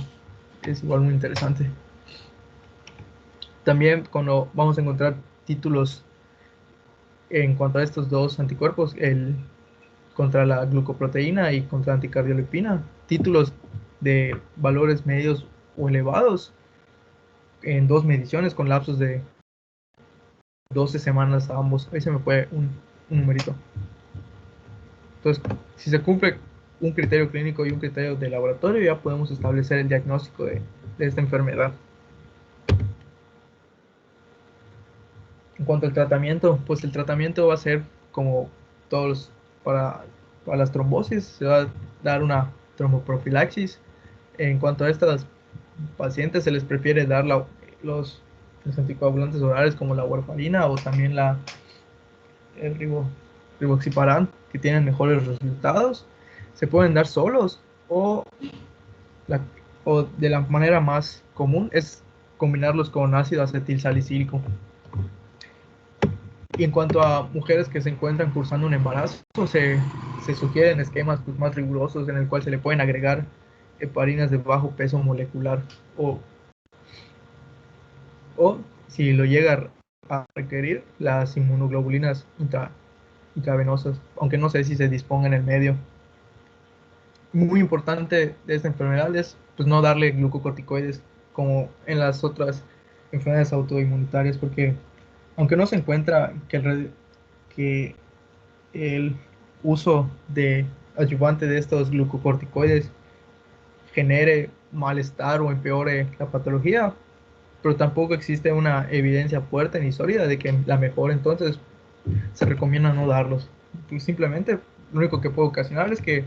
es igual muy interesante. También cuando vamos a encontrar títulos en cuanto a estos dos anticuerpos, contra la glucoproteína y contra la anticardiolipina, títulos de valores medios o elevados en 2 mediciones con lapsos de 12 semanas a ambos. Ahí se me fue un numerito. Entonces, si se cumple un criterio clínico y un criterio de laboratorio, ya podemos establecer el diagnóstico de esta enfermedad. En cuanto al tratamiento, pues el tratamiento va a ser como todos para las trombosis, se va a dar una tromboprofilaxis. En cuanto a estas pacientes, se les prefiere dar los anticoagulantes orales como la warfarina o también el rivaroxaban, que tienen mejores resultados. Se pueden dar solos o de la manera más común es combinarlos con ácido acetilsalicílico. Y en cuanto a mujeres que se encuentran cursando un embarazo, se sugieren esquemas pues, más rigurosos en el cual se le pueden agregar heparinas de bajo peso molecular o si lo llega a requerir, las inmunoglobulinas intravenosas, aunque no sé si se disponga en el medio. Muy importante de esta enfermedad es pues, no darle glucocorticoides como en las otras enfermedades autoinmunitarias, porque aunque no se encuentra que el uso de adyuvante de estos glucocorticoides genere malestar o empeore la patología, pero tampoco existe una evidencia fuerte ni sólida de que la mejor, entonces se recomienda no darlos. Pues simplemente lo único que puede ocasionar es que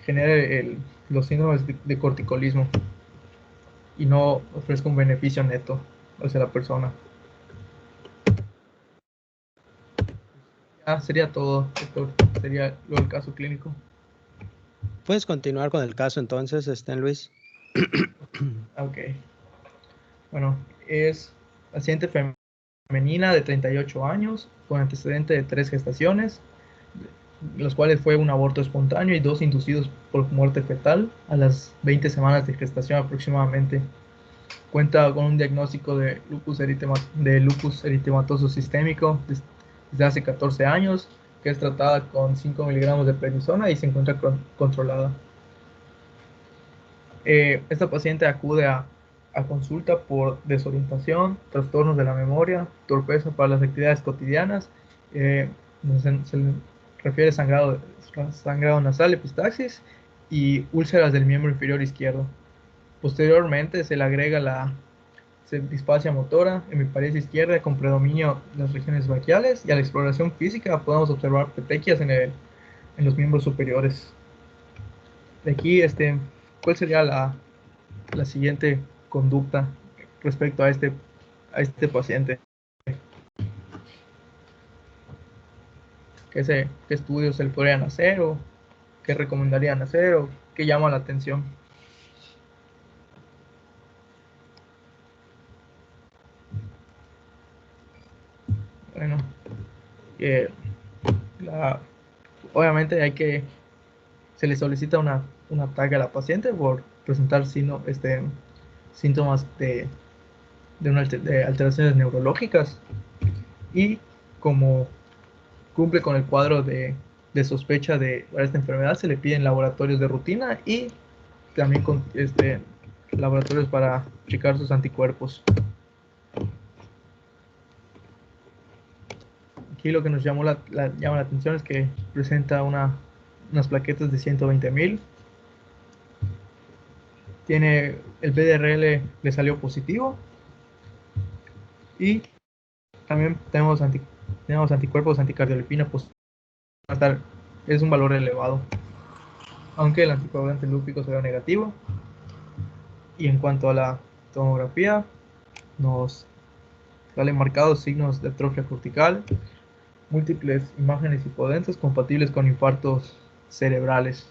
genere los síndromes de corticolismo y no ofrezca un beneficio neto hacia la persona. Ya sería todo, doctor. Sería lo del caso clínico. ¿Puedes continuar con el caso entonces, Luis? Ok. Bueno, es paciente femenina de 38 años, con antecedente de 3 gestaciones, los cuales fue un aborto espontáneo y 2 inducidos por muerte fetal a las 20 semanas de gestación aproximadamente. Cuenta con un diagnóstico de lupus eritematoso sistémico desde hace 14 años, que es tratada con 5 miligramos de prednisona y se encuentra controlada. Esta paciente acude a consulta por desorientación, trastornos de la memoria, torpeza para las actividades cotidianas, se le refiere sangrado nasal, epistaxis y úlceras del miembro inferior izquierdo. Posteriormente se le agrega la displasia motora, hemiparesia izquierda con predominio en las regiones braquiales, y a la exploración física podemos observar petequias en los miembros superiores. De aquí, ¿cuál sería la siguiente conducta respecto a este paciente? ¿Qué estudios se le podrían hacer o qué recomendarían hacer o qué llama la atención? Bueno, obviamente se le solicita una tag a la paciente por presentar síntomas de alteraciones neurológicas, y como cumple con el cuadro de sospecha de esta enfermedad, se le piden laboratorios de rutina y también con laboratorios para checar sus anticuerpos. Aquí lo que nos llama la atención es que presenta unas plaquetas de 120,000. Tiene el PDRL, le salió positivo, y también tenemos anticuerpos anticardiolipina positivos. Es un valor elevado, aunque el anticoagulante lúpico se ve negativo. Y en cuanto a la tomografía, nos salen marcados signos de atrofia cortical, múltiples imágenes hipodensas compatibles con infartos cerebrales.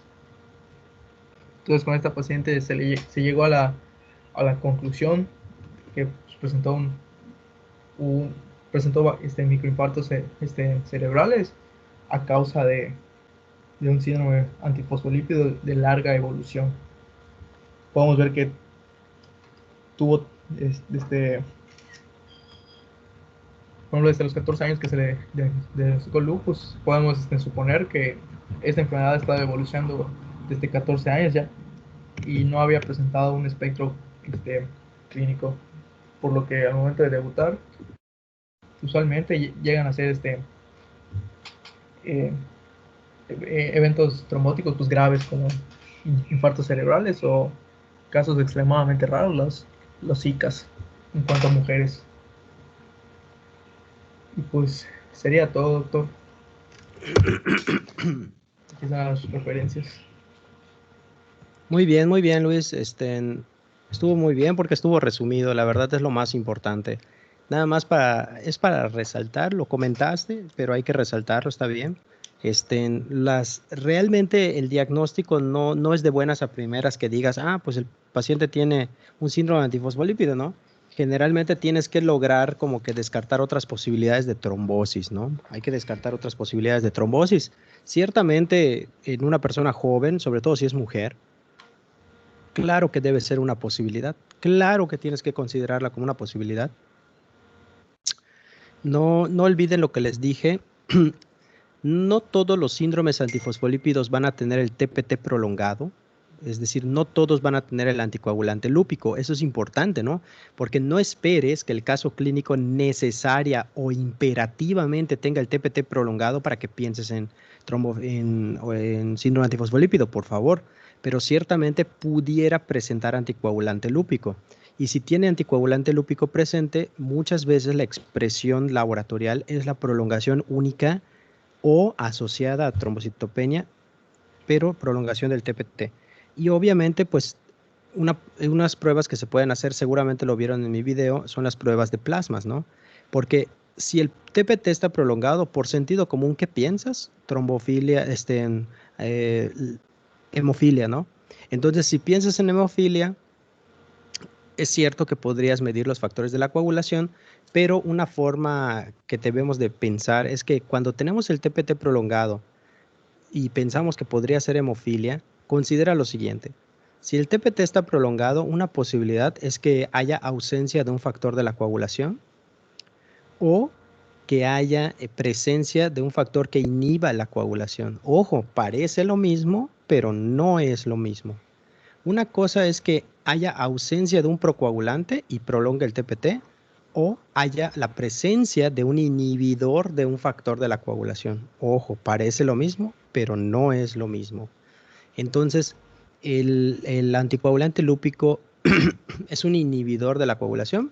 Entonces, con esta paciente se llegó a la conclusión que presentó microinfartos cerebrales a causa de un síndrome antifosfolípido de larga evolución. Podemos ver que tuvo por ejemplo, desde los 14 años que se le diagnosticó lupus, podemos suponer que esta enfermedad estaba evolucionando desde 14 años ya y no había presentado un espectro clínico, por lo que al momento de debutar usualmente llegan a ser eventos trombóticos pues graves, como infartos cerebrales o casos extremadamente raros, los ICAs en cuanto a mujeres. Y pues sería todo, doctor. Aquí están las referencias. Muy bien, Luis. Estuvo muy bien porque estuvo resumido. La verdad es lo más importante. Nada más es para resaltar, lo comentaste, pero hay que resaltarlo, está bien. Realmente el diagnóstico no es de buenas a primeras que digas, pues el paciente tiene un síndrome antifosfolípido, ¿no? Generalmente tienes que lograr como que descartar otras posibilidades de trombosis, ¿no? Hay que descartar otras posibilidades de trombosis. Ciertamente en una persona joven, sobre todo si es mujer, claro que debe ser una posibilidad. Claro que tienes que considerarla como una posibilidad. No olviden lo que les dije. No todos los síndromes antifosfolípidos van a tener el TPT prolongado. Es decir, no todos van a tener el anticoagulante lúpico. Eso es importante, ¿no? Porque no esperes que el caso clínico necesaria o imperativamente tenga el TPT prolongado para que pienses en síndrome antifosfolípido, por favor. Pero ciertamente pudiera presentar anticoagulante lúpico. Y si tiene anticoagulante lúpico presente, muchas veces la expresión laboratorial es la prolongación única o asociada a trombocitopenia, pero prolongación del TPT. Y obviamente, pues, unas pruebas que se pueden hacer, seguramente lo vieron en mi video, son las pruebas de plasmas, ¿no? Porque si el TPT está prolongado, por sentido común, ¿qué piensas? Trombofilia, hemofilia, ¿no? Entonces, si piensas en hemofilia, es cierto que podrías medir los factores de la coagulación, pero una forma que debemos de pensar es que cuando tenemos el TPT prolongado y pensamos que podría ser hemofilia, considera lo siguiente. Si el TPT está prolongado, una posibilidad es que haya ausencia de un factor de la coagulación o que haya presencia de un factor que inhiba la coagulación. Ojo, parece lo mismo, pero no es lo mismo. Una cosa es que haya ausencia de un procoagulante y prolonga el TPT, o haya la presencia de un inhibidor de un factor de la coagulación. Ojo, parece lo mismo, pero no es lo mismo. Entonces, el anticoagulante lúpico es un inhibidor de la coagulación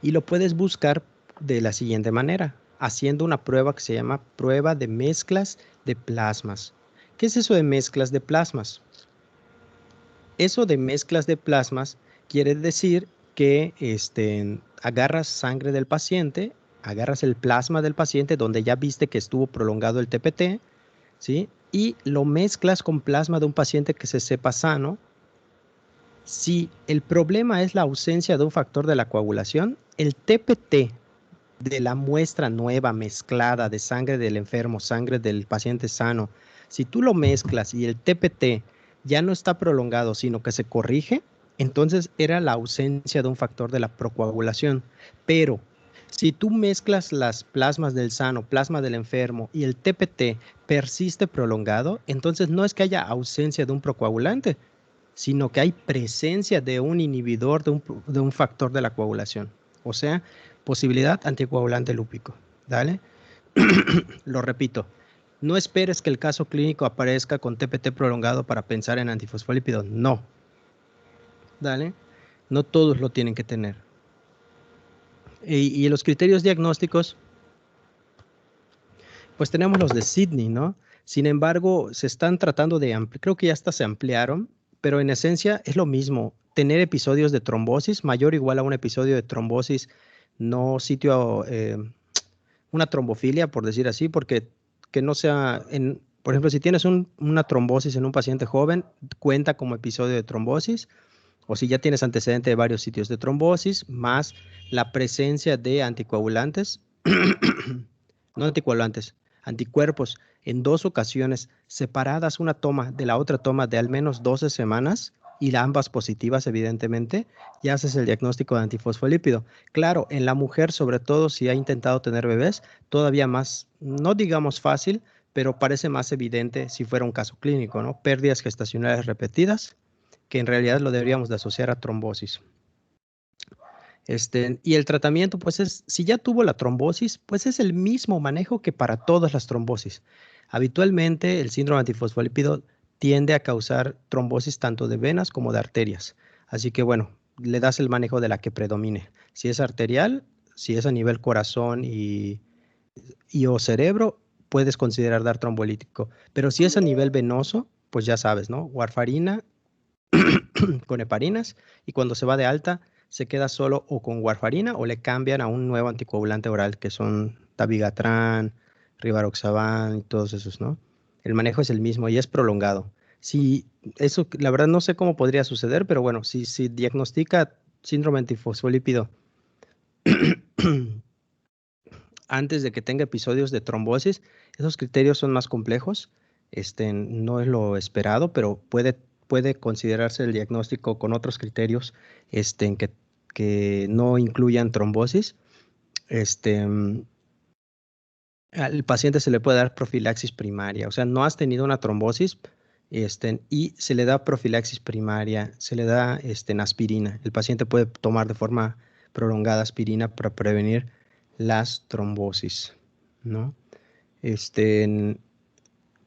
y lo puedes buscar de la siguiente manera, haciendo una prueba que se llama prueba de mezclas de plasmas. ¿Qué es eso de mezclas de plasmas? Eso de mezclas de plasmas quiere decir que agarras sangre del paciente, agarras el plasma del paciente donde ya viste que estuvo prolongado el TPT, ¿sí? Y lo mezclas con plasma de un paciente que se sepa sano. Si el problema es la ausencia de un factor de la coagulación, el TPT de la muestra nueva mezclada de sangre del enfermo, sangre del paciente sano, si tú lo mezclas y el TPT ya no está prolongado, sino que se corrige, entonces era la ausencia de un factor de la procoagulación. Pero si tú mezclas las plasmas del sano, plasma del enfermo y el TPT persiste prolongado, entonces no es que haya ausencia de un procoagulante, sino que hay presencia de un inhibidor de un factor de la coagulación. O sea, posibilidad anticoagulante lúpico. ¿Dale? Lo repito, no esperes que el caso clínico aparezca con TPT prolongado para pensar en antifosfolípidos. No. ¿Dale? No todos lo tienen que tener. Y los criterios diagnósticos, pues tenemos los de Sydney, ¿no? Sin embargo, se están tratando de ampliar, creo que ya hasta se ampliaron, pero en esencia es lo mismo. Tener episodios de trombosis mayor o igual a un episodio de trombosis, no sitio, una trombofilia, por decir así, porque que no sea, por ejemplo, si tienes una trombosis en un paciente joven, cuenta como episodio de trombosis, o si ya tienes antecedente de varios sitios de trombosis, más la presencia de anticoagulantes, no anticoagulantes, anticuerpos en 2 ocasiones separadas una toma de la otra toma de al menos 12 semanas y ambas positivas evidentemente, ya haces el diagnóstico de antifosfolípido. Claro, en la mujer, sobre todo si ha intentado tener bebés, todavía más, no digamos fácil, pero parece más evidente si fuera un caso clínico, ¿no? Pérdidas gestacionales repetidas, que en realidad lo deberíamos de asociar a trombosis. Y el tratamiento, pues si ya tuvo la trombosis, pues es el mismo manejo que para todas las trombosis. Habitualmente el síndrome antifosfolípido tiende a causar trombosis tanto de venas como de arterias. Así que bueno, le das el manejo de la que predomine. Si es arterial, si es a nivel corazón y o cerebro, puedes considerar dar trombolítico. Pero si es a nivel venoso, pues ya sabes, ¿no? Warfarina con heparinas, y cuando se va de alta se queda solo o con warfarina o le cambian a un nuevo anticoagulante oral que son dabigatran, rivaroxaban y todos esos, ¿no? El manejo es el mismo y es prolongado. Si eso, la verdad no sé cómo podría suceder, pero bueno, si diagnostica síndrome antifosfolípido antes de que tenga episodios de trombosis, esos criterios son más complejos. No es lo esperado, pero puede considerarse el diagnóstico con otros criterios que no incluyan trombosis. Al paciente se le puede dar profilaxis primaria, o sea, no has tenido una trombosis, y se le da profilaxis primaria, se le da aspirina. El paciente puede tomar de forma prolongada aspirina para prevenir las trombosis, ¿no?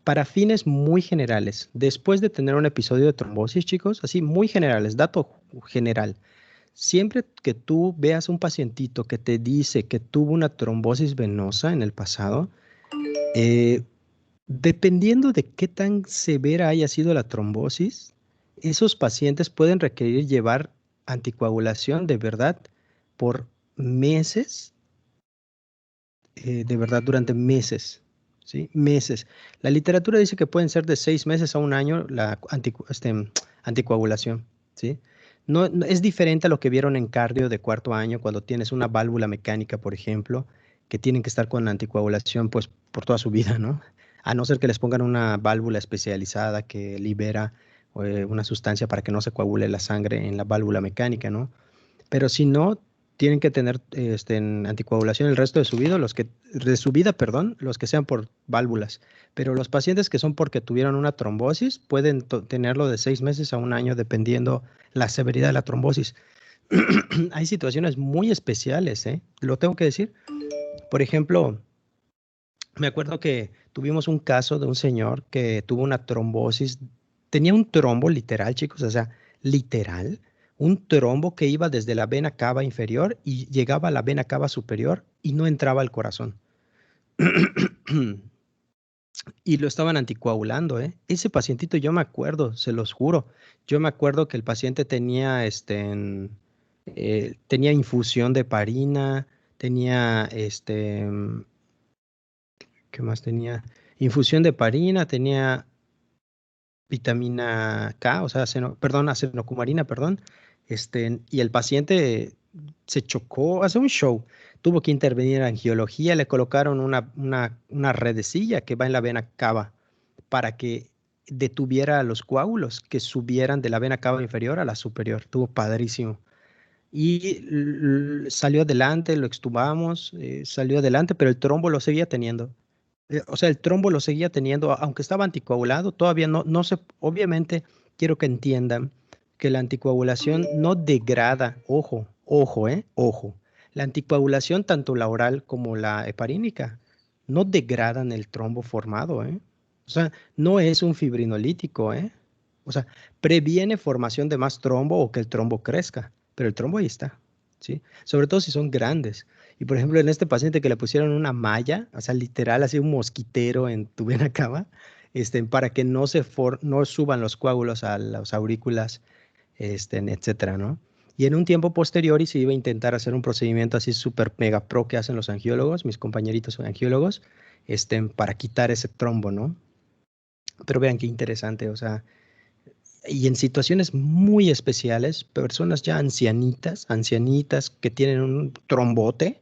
Para fines muy generales, después de tener un episodio de trombosis, chicos, así muy generales, dato general, siempre que tú veas un pacientito que te dice que tuvo una trombosis venosa en el pasado, dependiendo de qué tan severa haya sido la trombosis, esos pacientes pueden requerir llevar anticoagulación de verdad por meses, de verdad durante meses, ¿sí? Meses. La literatura dice que pueden ser de 6 meses a un año la anticoagulación, ¿sí? Es diferente a lo que vieron en cardio de 4º año cuando tienes una válvula mecánica, por ejemplo, que tienen que estar con anticoagulación pues por toda su vida, ¿no? A no ser que les pongan una válvula especializada que libera una sustancia para que no se coagule la sangre en la válvula mecánica, ¿no? Pero si no, tienen que tener en anticoagulación el resto de su vida, los que sean por válvulas. Pero los pacientes que son porque tuvieron una trombosis pueden tenerlo de 6 meses a un año, dependiendo la severidad de la trombosis. Hay situaciones muy especiales, ¿eh? Lo tengo que decir. Por ejemplo, me acuerdo que tuvimos un caso de un señor que tuvo una trombosis. Tenía un trombo literal, chicos, o sea, literal. Un trombo que iba desde la vena cava inferior y llegaba a la vena cava superior y no entraba al corazón. Y lo estaban anticoagulando, ¿eh? Ese pacientito, yo me acuerdo, se los juro. Yo me acuerdo que el paciente tenía, tenía infusión de heparina, tenía, ¿qué más tenía? Infusión de heparina, tenía vitamina K, o sea, acenocumarina, perdón. Y el paciente se chocó, hace un show, tuvo que intervenir en angiología, le colocaron una redecilla que va en la vena cava para que detuviera los coágulos que subieran de la vena cava inferior a la superior. Estuvo padrísimo. Y salió adelante, lo extubamos, salió adelante, pero el trombo lo seguía teniendo. O sea, el trombo lo seguía teniendo, aunque estaba anticoagulado, todavía no se, obviamente quiero que entiendan que la anticoagulación no degrada, ojo, la anticoagulación, tanto la oral como la heparínica, no degradan el trombo formado, ¿eh? O sea, no es un fibrinolítico, ¿eh? O sea, previene formación de más trombo o que el trombo crezca, pero el trombo ahí está, ¿sí? Sobre todo si son grandes. Y por ejemplo, en este paciente que le pusieron una malla, o sea, literal, así un mosquitero en tu vena cava, para que no suban los coágulos a las aurículas, etcétera, ¿no? Y en un tiempo posterior y se iba a intentar hacer un procedimiento así súper mega pro que hacen los angiólogos, mis compañeritos son angiólogos, para quitar ese trombo, ¿no? Pero vean qué interesante, o sea, y en situaciones muy especiales, personas ya ancianitas que tienen un trombote,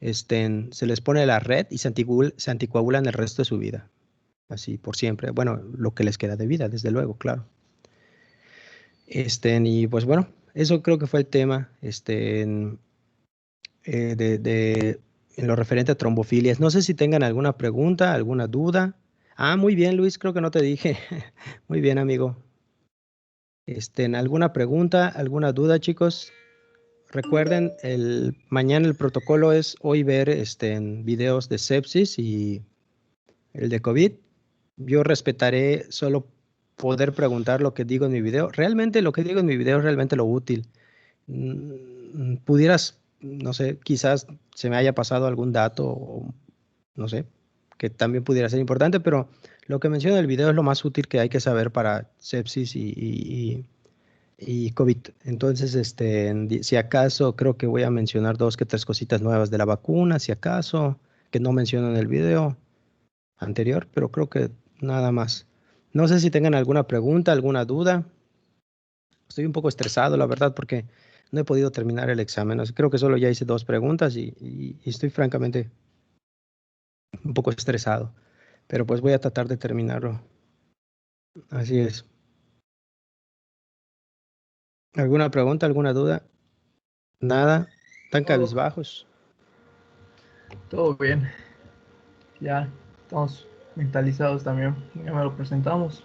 se les pone la red y se anticoagulan el resto de su vida, así por siempre. Bueno, lo que les queda de vida, desde luego, claro. Y pues bueno, eso creo que fue el tema, en lo referente a trombofilias. No sé si tengan alguna pregunta, alguna duda. Ah, muy bien, Luis, creo que no te dije. Muy bien, amigo. ¿Alguna pregunta, alguna duda, chicos? Recuerden, mañana el protocolo es hoy ver videos de sepsis y el de COVID. Yo respetaré solo poder preguntar lo que digo en mi video. Realmente lo que digo en mi video es realmente lo útil. Pudieras, no sé, quizás se me haya pasado algún dato, o, no sé, que también pudiera ser importante, pero Lo que menciona el video es lo más útil que hay que saber para sepsis y COVID. Entonces, si acaso, creo que voy a mencionar 2 que 3 cositas nuevas de la vacuna, si acaso, que no menciono en el video anterior, pero creo que nada más. No sé si tengan alguna pregunta, alguna duda. Estoy un poco estresado, la verdad, porque no he podido terminar el examen. Creo que solo ya hice 2 preguntas y estoy francamente un poco estresado. Pero pues voy a tratar de terminarlo. Así es. ¿Alguna pregunta, alguna duda? Nada. ¿Tan Todo, cabizbajos? todo bien. Ya estamos mentalizados también. Ya me lo presentamos.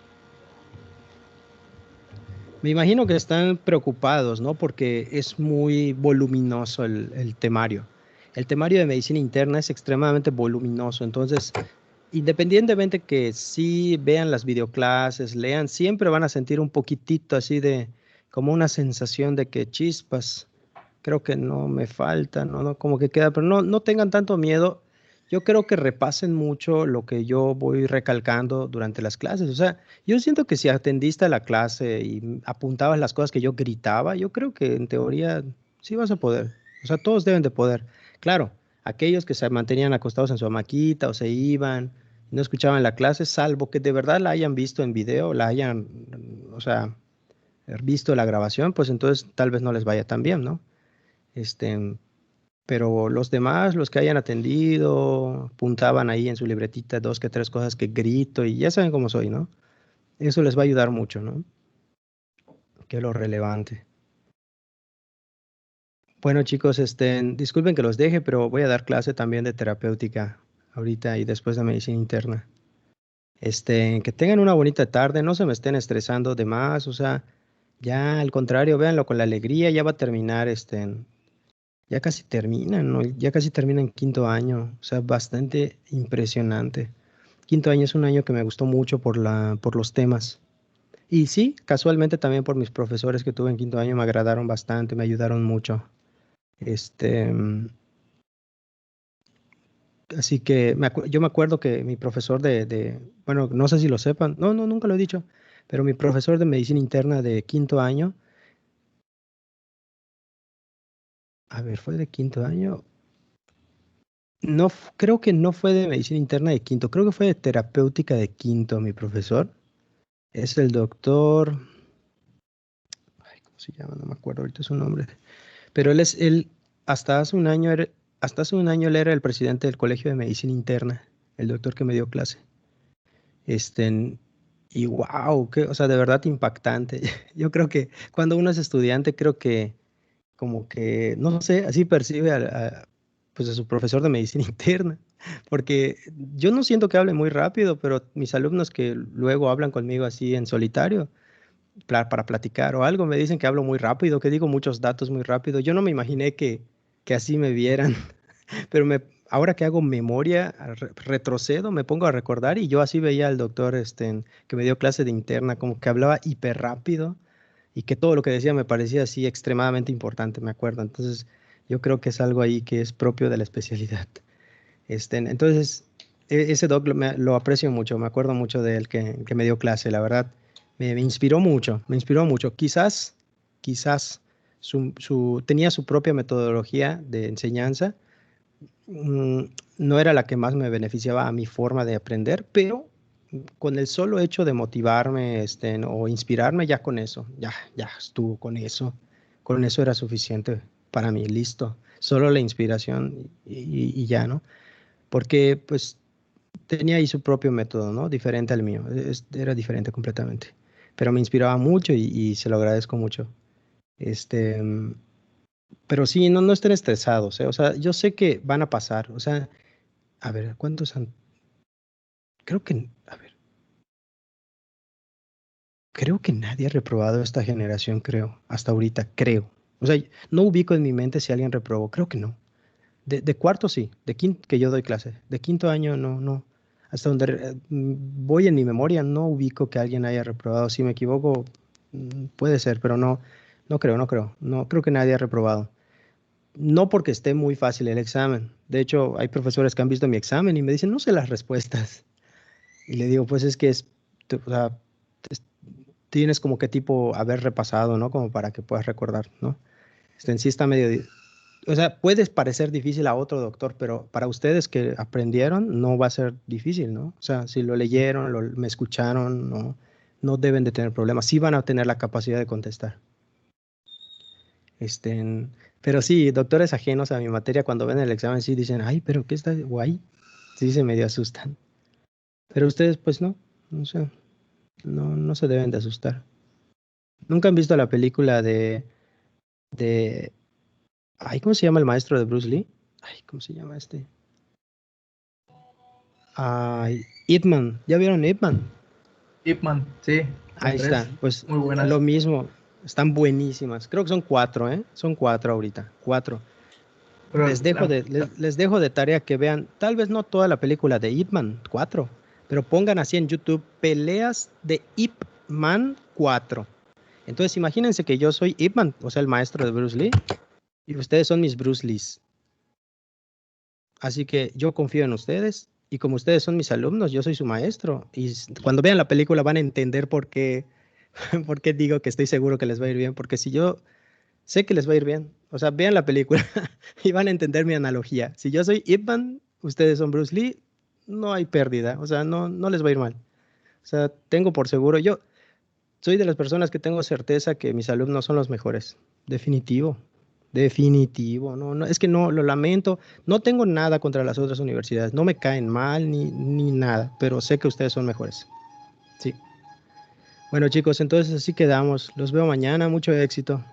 Me imagino que están preocupados, ¿no? Porque es muy voluminoso el temario. El temario de medicina interna es extremadamente voluminoso. Entonces, independientemente que sí vean las videoclases, lean, siempre van a sentir un poquitito así de, como una sensación de que chispas, creo que no me falta, ¿no? ¿No? Como que queda, pero no tengan tanto miedo. Yo creo que repasen mucho lo que yo voy recalcando durante las clases. O sea, yo siento que si atendiste a la clase y apuntabas las cosas que yo gritaba, yo creo que en teoría sí vas a poder. O sea, todos deben de poder. Claro, aquellos que se mantenían acostados en su hamaquita o se iban, no escuchaban la clase, salvo que de verdad la hayan visto en video, la hayan, o sea, visto la grabación, pues entonces tal vez no les vaya tan bien, ¿no? Este, pero los demás, los que hayan atendido, apuntaban ahí en su libretita 2 que 3 cosas que grito y ya saben cómo soy, ¿no? Eso les va a ayudar mucho, ¿no? Que es lo relevante. Bueno, chicos, disculpen que los deje, pero voy a dar clase también de terapéutica ahorita y después de medicina interna. Que tengan una bonita tarde, no se me estén estresando de más, o sea, ya al contrario, véanlo con la alegría, ya va a terminar, ya casi terminan, ¿no? Ya casi terminan quinto año, o sea, bastante impresionante. Quinto año es un año que me gustó mucho por los temas. Y sí, casualmente también por mis profesores que tuve en quinto año me agradaron bastante, me ayudaron mucho. Este, mm, Así que yo me acuerdo que mi profesor bueno, no sé si lo sepan, no, nunca lo he dicho, pero mi profesor de medicina interna de quinto año, a ver, ¿fue de quinto año? No, creo que no fue de medicina interna de quinto, creo que fue de terapéutica de quinto, mi profesor. Es el doctor, ay, ¿cómo se llama? No me acuerdo ahorita su nombre. Pero hasta hace un año, hasta hace un año él era el presidente del Colegio de Medicina Interna, el doctor que me dio clase. Y wow, o sea, de verdad impactante. Yo creo que cuando uno es estudiante, creo que como que, no sé, así percibe pues a su profesor de medicina interna, porque yo no siento que hable muy rápido, pero mis alumnos que luego hablan conmigo así en solitario, para platicar o algo, me dicen que hablo muy rápido, que digo muchos datos muy rápido. Yo no me imaginé que así me vieran, pero ahora que hago memoria, retrocedo, me pongo a recordar y yo así veía al doctor que me dio clase de interna, como que hablaba hiper rápido y que todo lo que decía me parecía así extremadamente importante, me acuerdo. Entonces, yo creo que es algo ahí que es propio de la especialidad. Entonces, ese doc lo aprecio mucho, me acuerdo mucho de él que me dio clase, la verdad, me inspiró mucho, me inspiró mucho. Quizás tenía su propia metodología de enseñanza, mm, no era la que más me beneficiaba a mi forma de aprender, pero con el solo hecho de motivarme, o inspirarme, ya con eso, ya estuvo con eso era suficiente para mí, listo. Solo la inspiración y ya, ¿no? Porque pues tenía ahí su propio método, ¿no? Diferente al mío, era diferente completamente, pero me inspiraba mucho y se lo agradezco mucho. Este, mm, pero sí, no estén estresados, ¿eh? O sea, yo sé que van a pasar, o sea, a ver, ¿cuántos han? Creo que, a ver, creo que nadie ha reprobado esta generación, creo, hasta ahorita, creo. O sea, no ubico en mi mente si alguien reprobó, creo que no. De cuarto sí, de quinto, que yo doy clase. De quinto año no. Hasta donde voy en mi memoria, no ubico que alguien haya reprobado. Si me equivoco, puede ser, pero no creo, no creo. No creo que nadie haya reprobado. No porque esté muy fácil el examen. De hecho, hay profesores que han visto mi examen y me dicen, no sé las respuestas. Y le digo, pues es que o sea, tienes como que tipo haber repasado, ¿no? Como para que puedas recordar, ¿no? En sí está medio, o sea, puede parecer difícil a otro doctor, pero para ustedes que aprendieron no va a ser difícil, ¿no? O sea, si lo leyeron, me escucharon, no deben de tener problemas. Sí van a tener la capacidad de contestar. Pero sí, doctores ajenos a mi materia, cuando ven el examen, sí dicen, ay, pero ¿qué está guay? Sí, se medio asustan. Pero ustedes, pues no sé, no se deben de asustar. ¿Nunca han visto la película de, ay, ¿cómo se llama el maestro de Bruce Lee? Ay, ¿cómo se llama este? Ay, Ip Man. ¿Ya vieron Ip Man? Ip Man, sí. Ahí está, pues Muy buenas. lo mismo. Están buenísimas. Creo que son 4, ¿eh? Son 4 ahorita. 4. Pero Les dejo de tarea que vean, tal vez no toda la película de Ip Man 4, pero pongan así en YouTube peleas de Ip Man 4. Entonces imagínense que yo soy Ip Man, o sea, el maestro de Bruce Lee, y ustedes son mis Bruce Lees. Así que yo confío en ustedes, y como ustedes son mis alumnos, yo soy su maestro. Y cuando vean la película van a entender por qué digo que estoy seguro que les va a ir bien, porque si yo sé que les va a ir bien. O sea, vean la película y van a entender mi analogía. Si yo soy Ip Man, ustedes son Bruce Lee, no hay pérdida. O sea, no les va a ir mal. O sea, tengo por seguro, yo soy de las personas que tengo certeza que mis alumnos son los mejores. Definitivo. Definitivo. No, es que no, lo lamento. No tengo nada contra las otras universidades. No me caen mal ni nada, pero sé que ustedes son mejores. Sí. Bueno, chicos, entonces así quedamos. Los veo mañana. Mucho éxito.